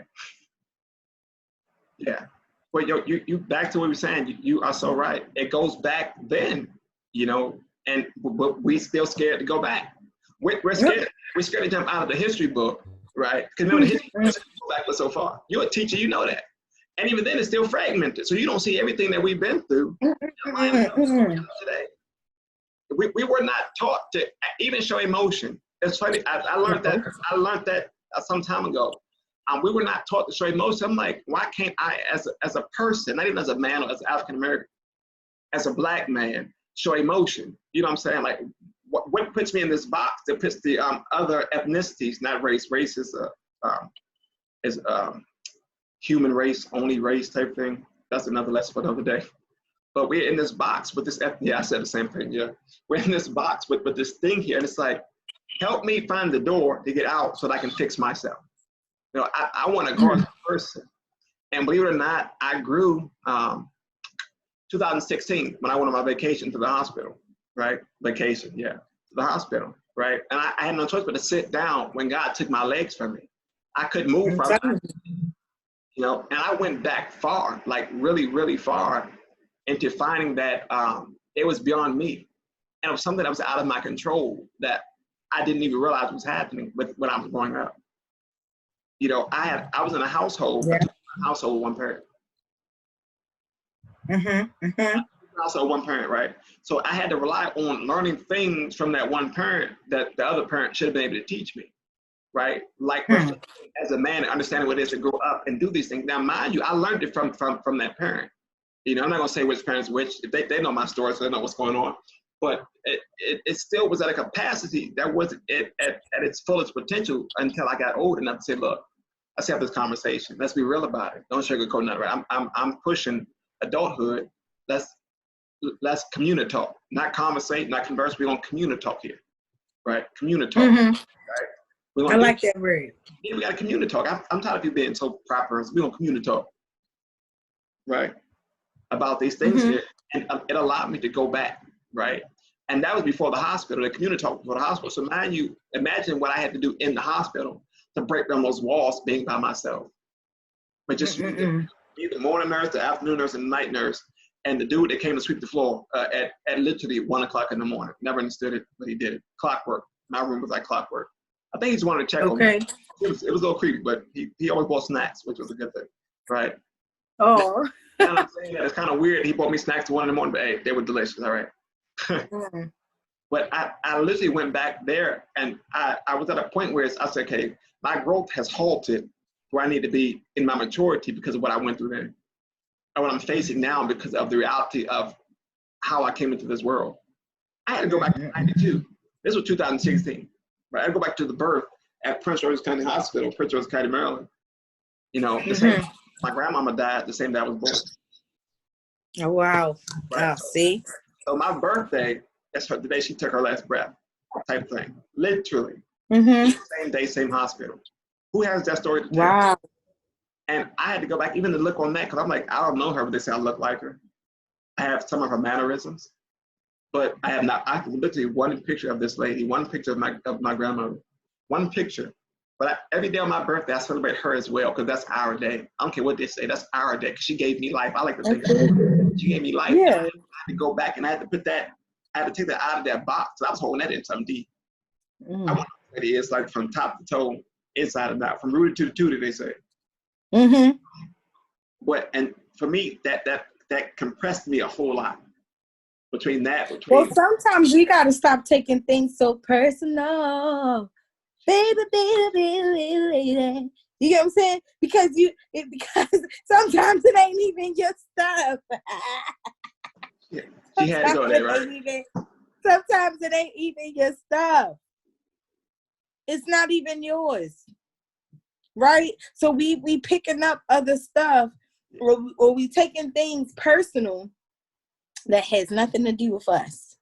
But you back to what we were saying. You are so right. It goes back then, and but we still scared to go back. We're scared. Yep. We're scared to jump out of the history book, right? Because remember, the history book go back so far. You're a teacher, you know that, and even then, it's still fragmented. So you don't see everything that we've been through today. We were not taught to even show emotion. It's funny. I learned that. I learned that some time ago. We were not taught to show emotion. I'm like, why can't I, as a person, not even as a man or as African American, as a black man, show emotion? You know what I'm saying? Like, what puts me in this box that puts the other ethnicities, not race. Race is human race, only race type thing. That's another lesson for another day. But we're in this box with this. Yeah, I said the same thing. Yeah, we're in this box with this thing here, and it's like, help me find the door to get out so that I can fix myself. I want to grow as a person. And believe it or not, I grew 2016 when I went on my vacation to the hospital, right? Vacation, yeah, to the hospital, right? And I had no choice but to sit down when God took my legs from me. I couldn't move from it, and I went back far, like really, really far into finding that it was beyond me. And it was something that was out of my control that I didn't even realize was happening when I was growing up. I was in a household, with one parent. Also one parent, right? So I had to rely on learning things from that one parent that the other parent should have been able to teach me, right? Like as a man, understanding what it is to grow up and do these things. Now, mind you, I learned it from that parent. I'm not gonna say which parent's which. If they know my story, so they know what's going on. But it still was at a capacity that wasn't at its fullest potential until I got old enough to say, look, let's have this conversation. Let's be real about it. Don't sugarcoat nothing. Right? I'm pushing adulthood. Let's communitalk, not conversate, not converse. We're gonna communitalk here, right? Communitalk. Right? I like that word. Yeah, we gotta communitalk. I'm tired of you being so proper. We're gonna communitalk, right? About these things here, and it allowed me to go back, right? And that was before the hospital. The communitalk before the hospital. So imagine what I had to do in the hospital to break down those walls being by myself. But just be the morning nurse, the afternoon nurse, and the night nurse, and the dude that came to sweep the floor at literally 1 o'clock in the morning. Never understood it, but he did it. Clockwork. My room was like clockwork. I think he just wanted to check on me. It was a little creepy, but he always bought snacks, which was a good thing, right? Oh. And I'm saying that it's kind of weird. He bought me snacks at 1 in the morning, but hey, they were delicious, all right? But I literally went back there, and I was at a point where I said, okay, my growth has halted where I need to be in my maturity because of what I went through then. And what I'm facing now because of the reality of how I came into this world. I had to go back to 92. This was 2016. Right? I had to go back to the birth at Prince George's County Hospital, Prince George's County, Maryland. The same, my grandmama died the same day I was born. Oh, wow. Right? See? So my birthday, that's the day she took her last breath, type thing. Literally. Same day, same hospital. Who has that story to tell? Wow. And I had to go back even to look on that because I'm like, I don't know her, but they say I look like her. I have some of her mannerisms, but I have not. I have literally one picture of this lady, one picture of my grandmother, one picture. But every day on my birthday, I celebrate her as well because that's our day. I don't care what they say, that's our day because she gave me life. I like to think she gave me life. Yeah. I had to go back and I had to take that out of that box. So I was holding that in something deep. I want to know what it is like from top to toe, inside and out, from rooted to the tooted, they say. And for me, that compressed me a whole lot. Well, sometimes we gotta stop taking things so personal, baby. You get what I'm saying? Because sometimes it ain't even your stuff. Yeah. She had to go there, right? Sometimes it ain't even your stuff. It's not even yours, right? So we picking up other stuff, or we taking things personal that has nothing to do with us,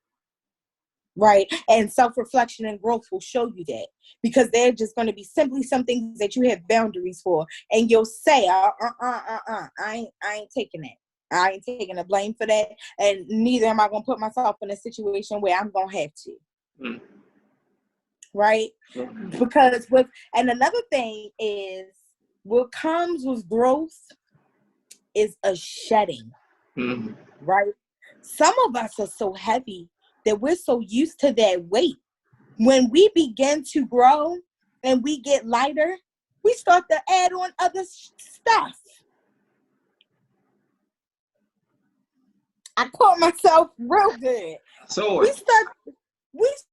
right? And self-reflection and growth will show you that, because they're just going to be simply some things that you have boundaries for, and you'll say, I ain't taking that. I ain't taking the blame for that, and neither am I going to put myself in a situation where I'm going to have to. Mm. Right? Mm. Because and another thing is, what comes with growth is a shedding. Mm. Right? Some of us are so heavy that we're so used to that weight. When we begin to grow and we get lighter, we start to add on other stuff. I caught myself real good. So we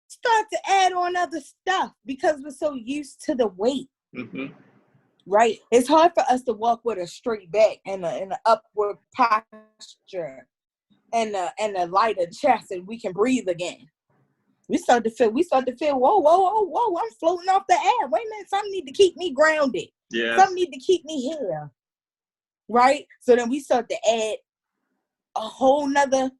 start to add on other stuff because we're so used to the weight. Mm-hmm. Right? It's hard for us to walk with a straight back and an upward posture and a lighter chest, and we can breathe again. We start to feel, whoa, I'm floating off the air. Wait a minute, something need to keep me grounded. Yeah. Something need to keep me here. Right? So then we start to add a whole nother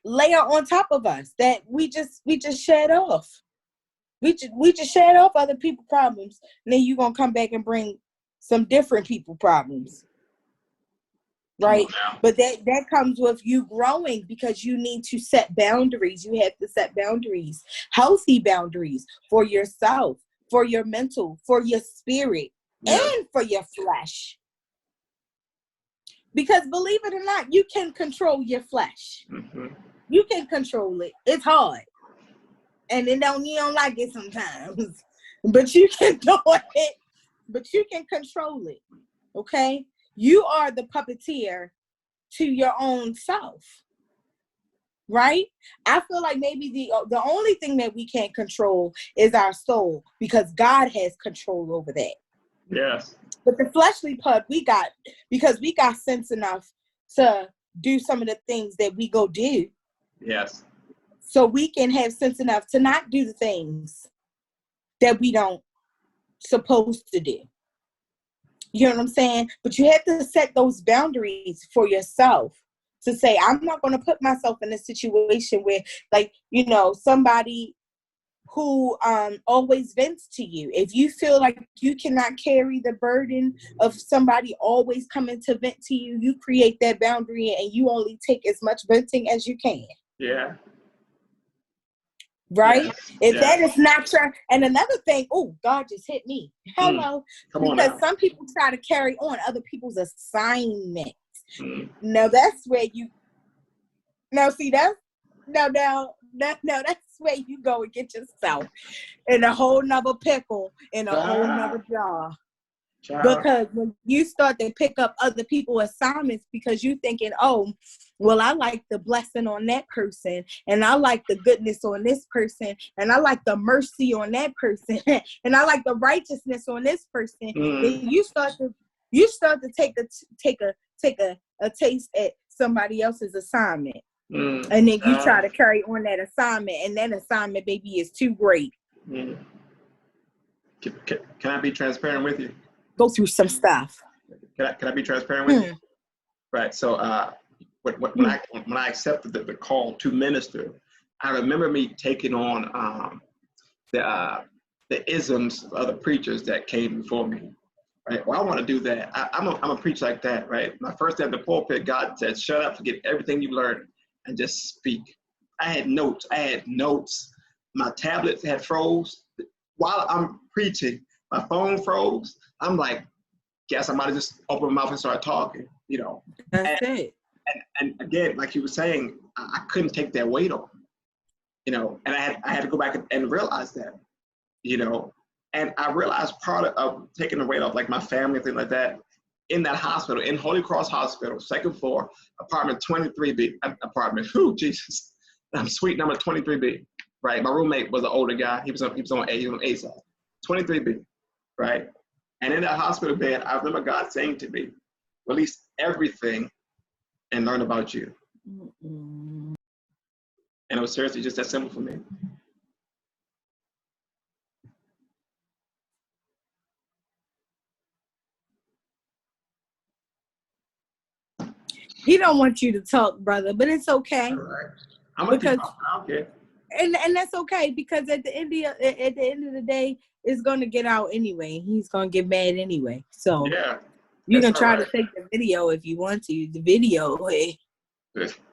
layer on top of us that we just shed off. We just shed off other people's problems, and then you're gonna come back and bring some different people problems. Right? But that comes with you growing, because you need to set boundaries. You have to set boundaries, healthy boundaries for yourself, for your mental, for your spirit, and for your flesh. Because believe it or not, you can control your flesh. Mm-hmm. You can control it. It's hard. And you don't like it sometimes. But you can do it. But you can control it. Okay? You are the puppeteer to your own self. Right? I feel like maybe the only thing that we can't control is our soul, because God has control over that. Yes. But the fleshly part we got, because we got sense enough to do some of the things that we go do. Yes. So we can have sense enough to not do the things that we don't supposed to do. You know what I'm saying? But you have to set those boundaries for yourself to say, I'm not going to put myself in a situation where, like, somebody who always vents to you. If you feel like you cannot carry the burden of somebody always coming to vent to you, you create that boundary and you only take as much venting as you can. Yeah. Right? Yes. If that is not true. And another thing, God just hit me. Hello. Because some people try to carry on other people's assignments. Now that's where you that's where you go and get yourself in a whole nother pickle, in a whole nother jar. Because when you start to pick up other people's assignments, because you thinking, well, I like the blessing on that person, and I like the goodness on this person, and I like the mercy on that person, and I like the righteousness on this person. Then you start to take a taste at somebody else's assignment. And then you try to carry on that assignment, and that assignment, baby, is too great. Can I be transparent with you? Go through some stuff. Can I be transparent with you? Right. So when I accepted the call to minister, I remember me taking on the isms of other preachers that came before me. Right. Well, I want to do that. I'm a preach like that. Right. My first day at the pulpit, God said, "Shut up, forget everything you've learned, and just speak." I had notes. My tablets had froze. While I'm preaching, my phone froze. I'm like, guess I might have just opened my mouth and started talking, That's it. And again, like you were saying, I couldn't take that weight on, and I had to go back and realize that, and I realized part of taking the weight off, like my family and things like that, in that hospital, in Holy Cross Hospital, second floor, apartment 23B, Jesus. Suite number 23B, right? My roommate was an older guy. He was on A side, 23B, right? And in that hospital bed, I remember God saying to me, release everything, and learn about you. Mm-mm. And it was seriously just that simple for me. He don't want you to talk, brother, but it's okay. All right. I'm gonna keep talking. I don't care. And that's okay, because at the end of the day, it's gonna get out anyway. He's gonna get mad anyway. So Yeah. you can That's try all to right. take the video if you want to. The video,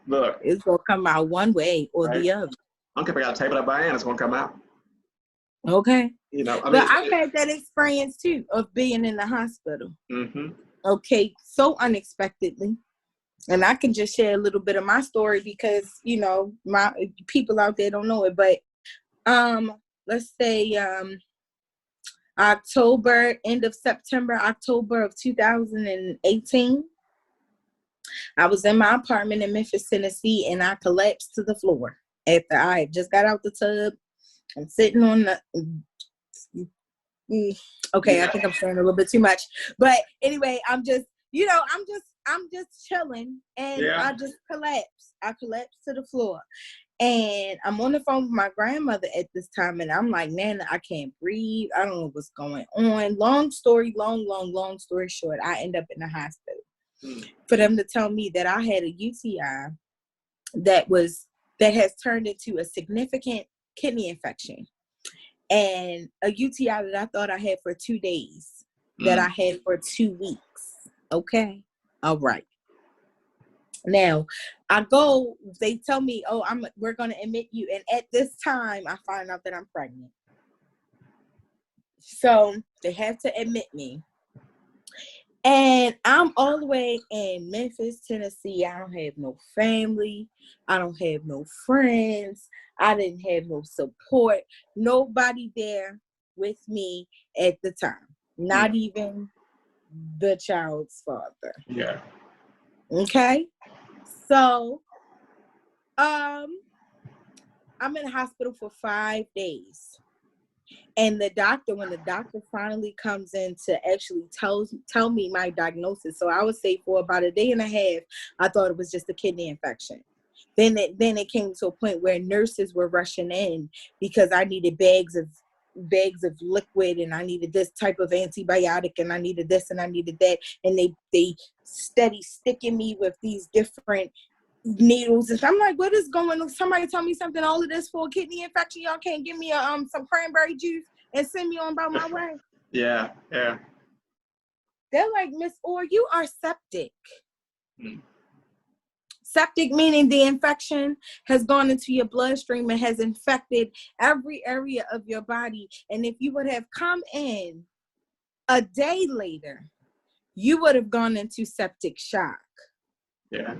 Look, it's gonna come out one way or right? the other. I don't care if I gotta tape it up by hand, it's gonna come out. Okay. You know, I But mean, I've had that experience too of being in the hospital. mm-hmm. Okay, so unexpectedly. And I can just share a little bit of my story because, you know, my people out there don't know it. But let's say October, end of September, October of 2018, I was in my apartment in Memphis, Tennessee, and I collapsed to the floor after I had just got out the tub. I'm sitting on the okay, I think I'm saying a little bit too much. But anyway, I'm just chilling, and Yeah. I just collapsed. I collapsed to the floor. And I'm on the phone with my grandmother at this time, and I'm like, Nana, I can't breathe. I don't know what's going on. Long story short, I end up in the hospital for them to tell me that I had a UTI that has turned into a significant kidney infection, and a UTI that I thought I had for 2 days, that I had for 2 weeks. Okay, all right. Now, they tell me, oh, we're going to admit you. And at this time, I find out that I'm pregnant. So they have to admit me. And I'm all the way in Memphis, Tennessee. I don't have no family. I don't have no friends. I didn't have no support. Nobody there with me at the time. Not even the child's father. Yeah. Okay? So, I'm in the hospital for 5 days. And when the doctor finally comes in to actually tell me my diagnosis, so I would say for about a day and a half, I thought it was just a kidney infection. Then it came to a point where nurses were rushing in because I needed bags of liquid, and I needed this type of antibiotic, and I needed this and I needed that, and they steady sticking me with these different needles, and I'm like, what is going on? Somebody tell me something. All of this for a kidney infection. Y'all can't give me some cranberry juice and send me on about my way. Yeah. They're like, Miss Orr, you are septic. Septic meaning the infection has gone into your bloodstream and has infected every area of your body. And if you would have come in a day later, you would have gone into septic shock. Yeah.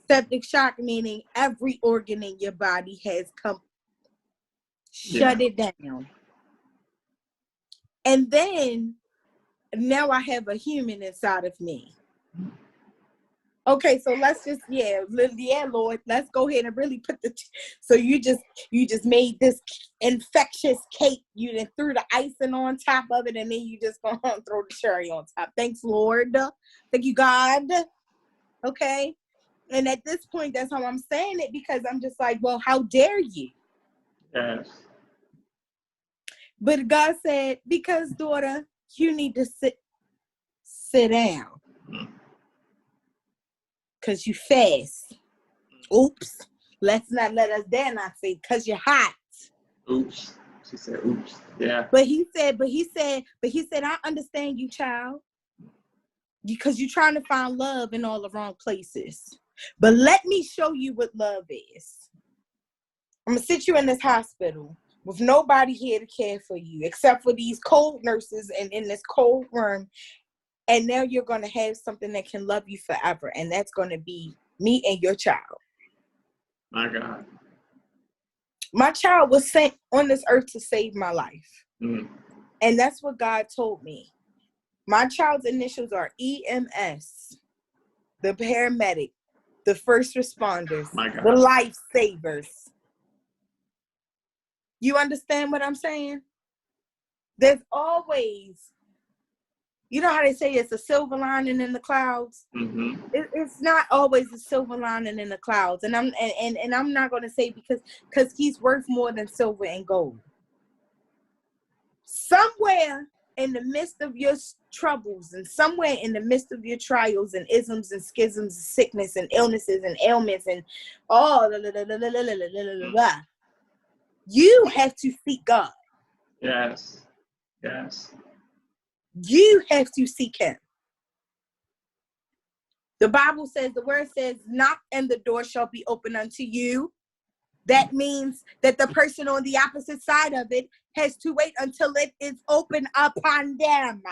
Septic shock meaning every organ in your body has shut it down. And then now I have a human inside of me. Okay, so let's just Lord, let's go ahead and really put so you just made this infectious cake. You then threw the icing on top of it, and then you just gonna throw the cherry on top. Thanks, Lord. Thank you, God. Okay. And at this point, that's how I'm saying it, because I'm just like, well, how dare you? Yes. But God said, because, daughter, you need to sit down. Because you fast. Oops. Let's not let us dare not say, because you're hot. Oops. She said, oops. Yeah. But he said, I understand you, child. Because you're trying to find love in all the wrong places. But let me show you what love is. I'm going to sit you in this hospital with nobody here to care for you except for these cold nurses and in this cold room. And now you're going to have something that can love you forever. And that's going to be me and your child. My God. My child was sent on this earth to save my life. And that's what God told me. My child's initials are EMS, the paramedic, the first responders, the lifesavers. You understand what I'm saying? There's always, you know how they say it's a silver lining in the clouds? Mm-hmm. It's not always a silver lining in the clouds. And I'm not going to say because he's worth more than silver and gold. Somewhere in the midst of your troubles and somewhere in the midst of your trials and isms and schisms and sickness and illnesses and ailments and all you have to seek God. Yes. Yes. You have to seek him. The Bible says, the word says, knock and the door shall be open unto you. That means that the person on the opposite side of it has to wait until it is open upon them.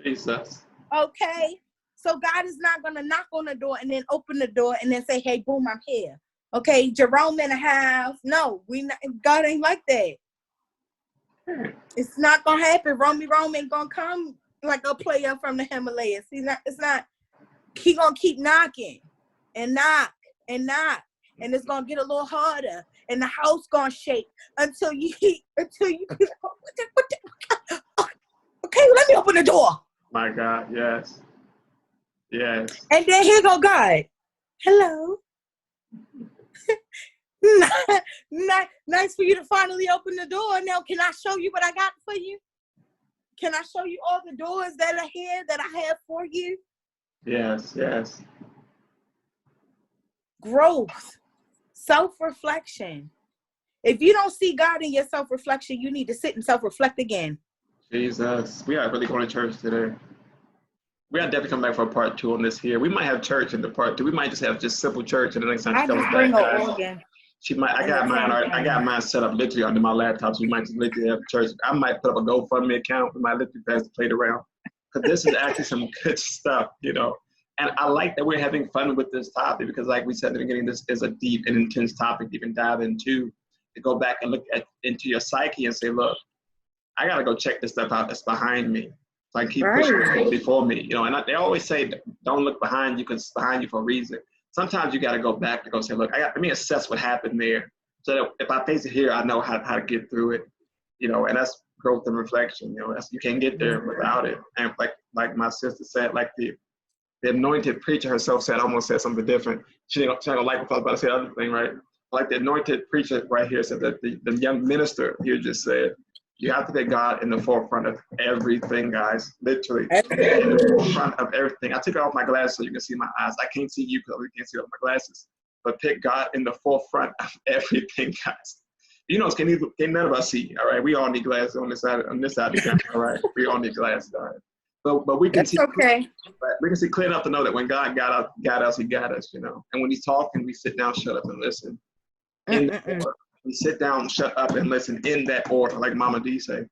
Jesus. Okay? So God is not going to knock on the door and then open the door and then say, hey, boom, I'm here. Okay, Jerome and a half. No, God ain't like that. It's not going to happen. Rome ain't going to come like a player from the Himalayas. It's not. He going to keep knocking and knock and knock. And it's gonna get a little harder, and the house gonna shake until you be like, okay, let me open the door. My God, yes, yes. And then here go God. Hello. Nice for you to finally open the door. Now, can I show you what I got for you? Can I show you all the doors that are here that I have for you? Yes, yes. Growth. Self-reflection. If you don't see God in your self-reflection, you need to sit and self-reflect again. Jesus. We are really going to church today. We got to definitely come back for a part 2 on this here. We might have church in the part 2. We might just have just simple church and the next time she comes back, guys. She might. I got mine set up literally under my laptop. So we might just literally have church. I might put up a GoFundMe account. We might literally pass the plate around. Because this is actually some good stuff, you know. And I like that we're having fun with this topic because, like we said in the beginning, this is a deep and intense topic to even dive into, to go back and look into your psyche and say, look, I got to go check this stuff out that's behind me. So I keep pushing it before me, you know. And they always say, don't look behind you because it's behind you for a reason. Sometimes you got to go back to go say, look, let me assess what happened there. So that if I face it here, I know how to get through it, you know. And that's growth and reflection, you know. You can't get there without it. And like my sister said, like the anointed preacher herself said, I almost said something different. She didn't like what I was about to say the other thing, right? Like the anointed preacher right here said that the young minister here just said, you have to get God in the forefront of everything, guys. Literally, in the forefront of everything. I took off my glasses so you can see my eyes. I can't see you because we can't see off my glasses. But pick God in the forefront of everything, guys. You know, can none of us see, all right? We all need glasses on this side of the camera, all right? We all need glasses, all right? But we can see. Okay. We can see clear enough to know that when God got us, He got us, you know. And when He's talking, we sit down, shut up, and listen. We sit down, shut up, and listen in that order, like Mama D say.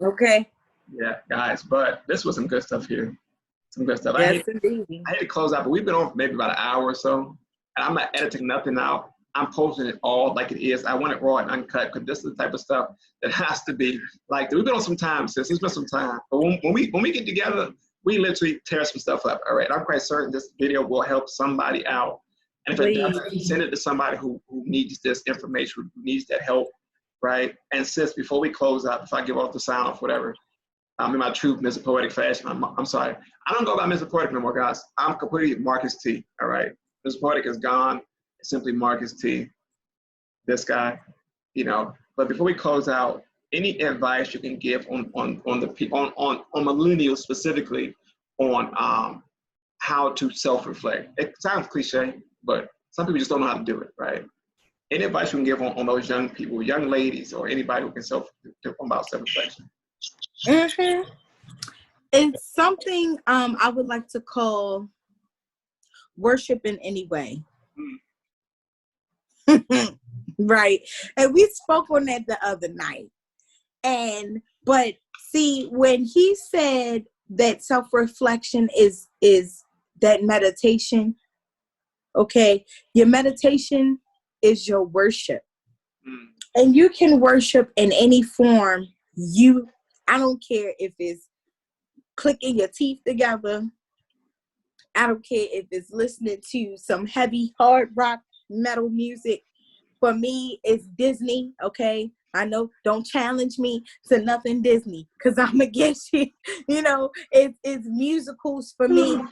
Okay. Yeah, guys. But this was some good stuff here. Some good stuff. Yes, indeed. I hate to close out, but we've been on for maybe about an hour or so, and I'm not editing nothing out. I'm posting it all like it is. I want it raw and uncut because this is the type of stuff that has to be like. We've been on some time, sis. It's been some time. But when we get together, we literally tear some stuff up. All right. I'm quite certain this video will help somebody out. And if it doesn't, send it to somebody who needs this information, who needs that help. Right. And sis, before we close out, if I give off the sign off, whatever, I'm in my true Mr. Poetic fashion. I'm sorry. I don't go by Mr. Poetic no more, guys. I'm completely Marcus T. All right. Mr. Poetic is gone. Simply Marcus T, this guy, you know. But before we close out, any advice you can give on millennials specifically on how to self-reflect? It sounds cliche, but some people just don't know how to do it, right? Any advice you can give on those young people, young ladies, or anybody who can about self-reflection? Mm-hmm. It's something I would like to call worship in any way. Right. And we spoke on that the other night. But see, when he said that self-reflection is that meditation, okay, your meditation is your worship. And you can worship in any form. I don't care if it's clicking your teeth together. I don't care if it's listening to some heavy hard rock metal music. For me, it's Disney, okay? I know, don't challenge me to nothing Disney, because I'm against you. You know, it's musicals for me.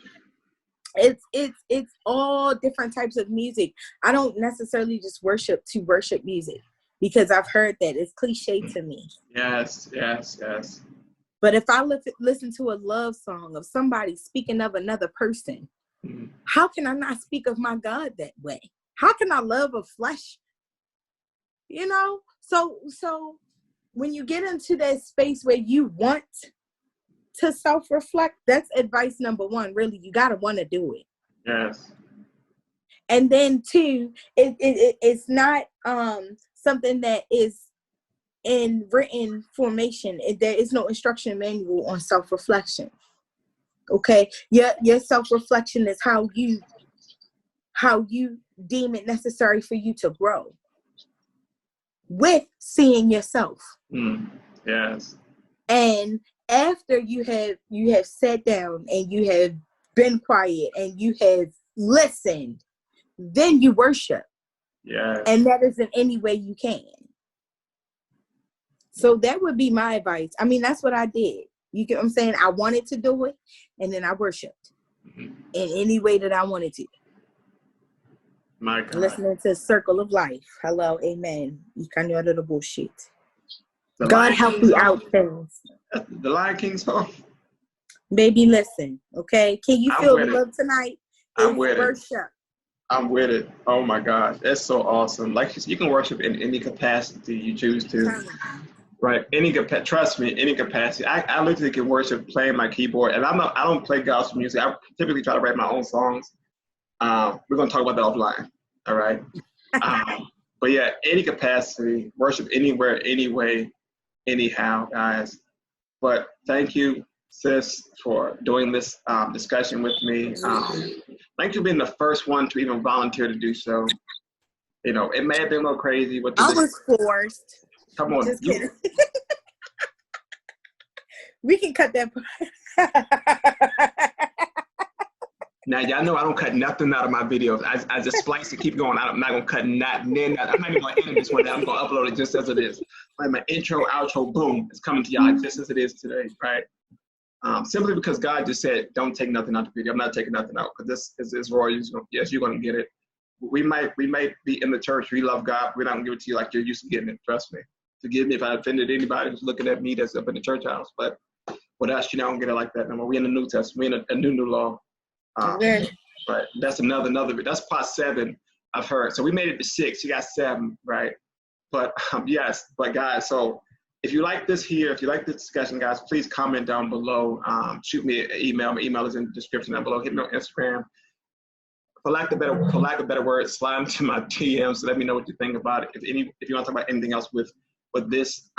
It's all different types of music. I don't necessarily just worship to worship music, because I've heard that it's cliche to me. Yes, yes, yes. But if I listen to a love song of somebody speaking of another person, how can I not speak of my God that way? How can I love a flesh? You know? So when you get into that space where you want to self-reflect, that's advice number one. Really, you got to want to do it. Yes. And then two, it's not something that is in written formation. There is no instruction manual on self-reflection. Okay, your self-reflection is how you deem it necessary for you to grow with seeing yourself. Yes. And after you have sat down and you have been quiet and you have listened, then you worship. Yes. And that is in any way you can. So that would be my advice. I mean, that's what I did. You get what I'm saying? I wanted to do it, and then I worshiped in any way that I wanted to. My God. Listening to Circle of Life. Hello, amen. You can't know the bullshit. The God Lion help King's you song? out things. The Lion King song? Baby, listen, okay? Can you I'm feel the with it. love tonight? I'm It's with it. worship. I'm with it. Oh my gosh, that's so awesome. Like you can worship in any capacity you choose to. Right, trust me, any capacity. I literally can worship playing my keyboard, and I don't play gospel music. I typically try to write my own songs. We're gonna talk about that offline. All right. But yeah, any capacity, worship anywhere, any way, anyhow, guys. But thank you, sis, for doing this discussion with me. Thank you for being the first one to even volunteer to do so. You know, it may have been a little crazy with the I was forced. Come on. Just kidding. We can cut that part. Now, y'all know I don't cut nothing out of my videos. I just splice it, keep going. I'm not going to cut nothing. I'm not even going to edit this one. I'm going to upload it just as it is. Like my intro, outro, boom, it's coming to y'all just as it is today, right? Simply because God just said, don't take nothing out of the video. I'm not taking nothing out, because this is raw. Yes, you're going to get it. We might be in the church. We love God. We're not going to give it to you like you're used to getting it. Trust me. Forgive me if I offended anybody who's looking at me that's up in the church house. But with us, I don't get it like that no more. We're in the New Testament. We're in a new law. But that's another. That's part 7 I've heard. So we made it to 6. You got 7, right? But yes, but guys, so if you like this here, if you like this discussion, guys, please comment down below. Shoot me an email. My email is in the description down below. Hit me on Instagram. For lack of a better word, slide into my DMs. Let me know what you think about it. If you want to talk about anything else with this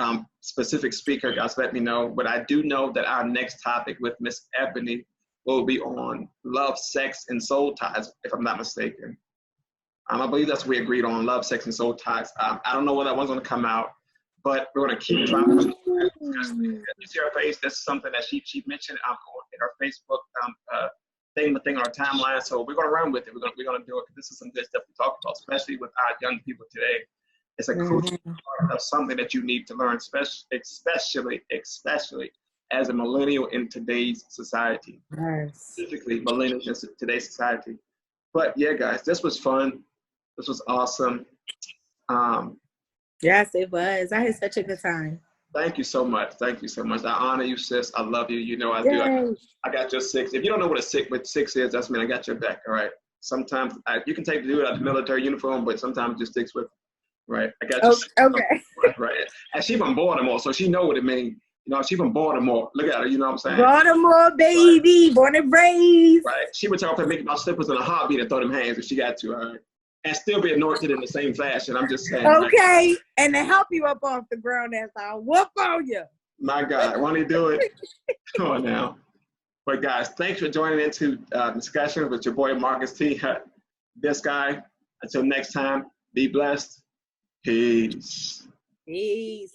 specific speaker, guys, let me know. But I do know that our next topic with Miss Ebony will be on love, sex, and soul ties, if I'm not mistaken. I believe that's what we agreed on, love, sex, and soul ties. I don't know when that one's going to come out, but we're going to keep dropping. You see her face, that's something that she mentioned in her Facebook thing on our timeline. So we're going to run with it. We're going to do it, because this is some good stuff to talk about, especially with our young people today. It's a crucial part of something that you need to learn, especially as a millennial in today's society. Specifically, millennials in today's society. But yeah, guys, this was fun. This was awesome. Yes, it was. I had such a good time. Thank you so much. Thank you so much. I honor you, sis. I love you. You know I do. I got your 6. If you don't know what 6 is, that's mean I got your back. All right. Sometimes you can do it out of the military uniform, but sometimes it just sticks with. Right. I got you. Okay. Right. And she from Baltimore, so she know what it means. You know, she from Baltimore. Look at her. You know what I'm saying? Baltimore, baby. Right. Born and raised. Right. She would talk about making my slippers in a heartbeat and throw them hands if she got to. All right. And still be anointed in the same fashion. I'm just saying. Okay. Right? And to help you up off the ground as I whoop on you. My God. Won't he do it? Come on now. But guys, thanks for joining into discussion with your boy Marcus T. This guy. Until next time, be blessed. Peace. Peace.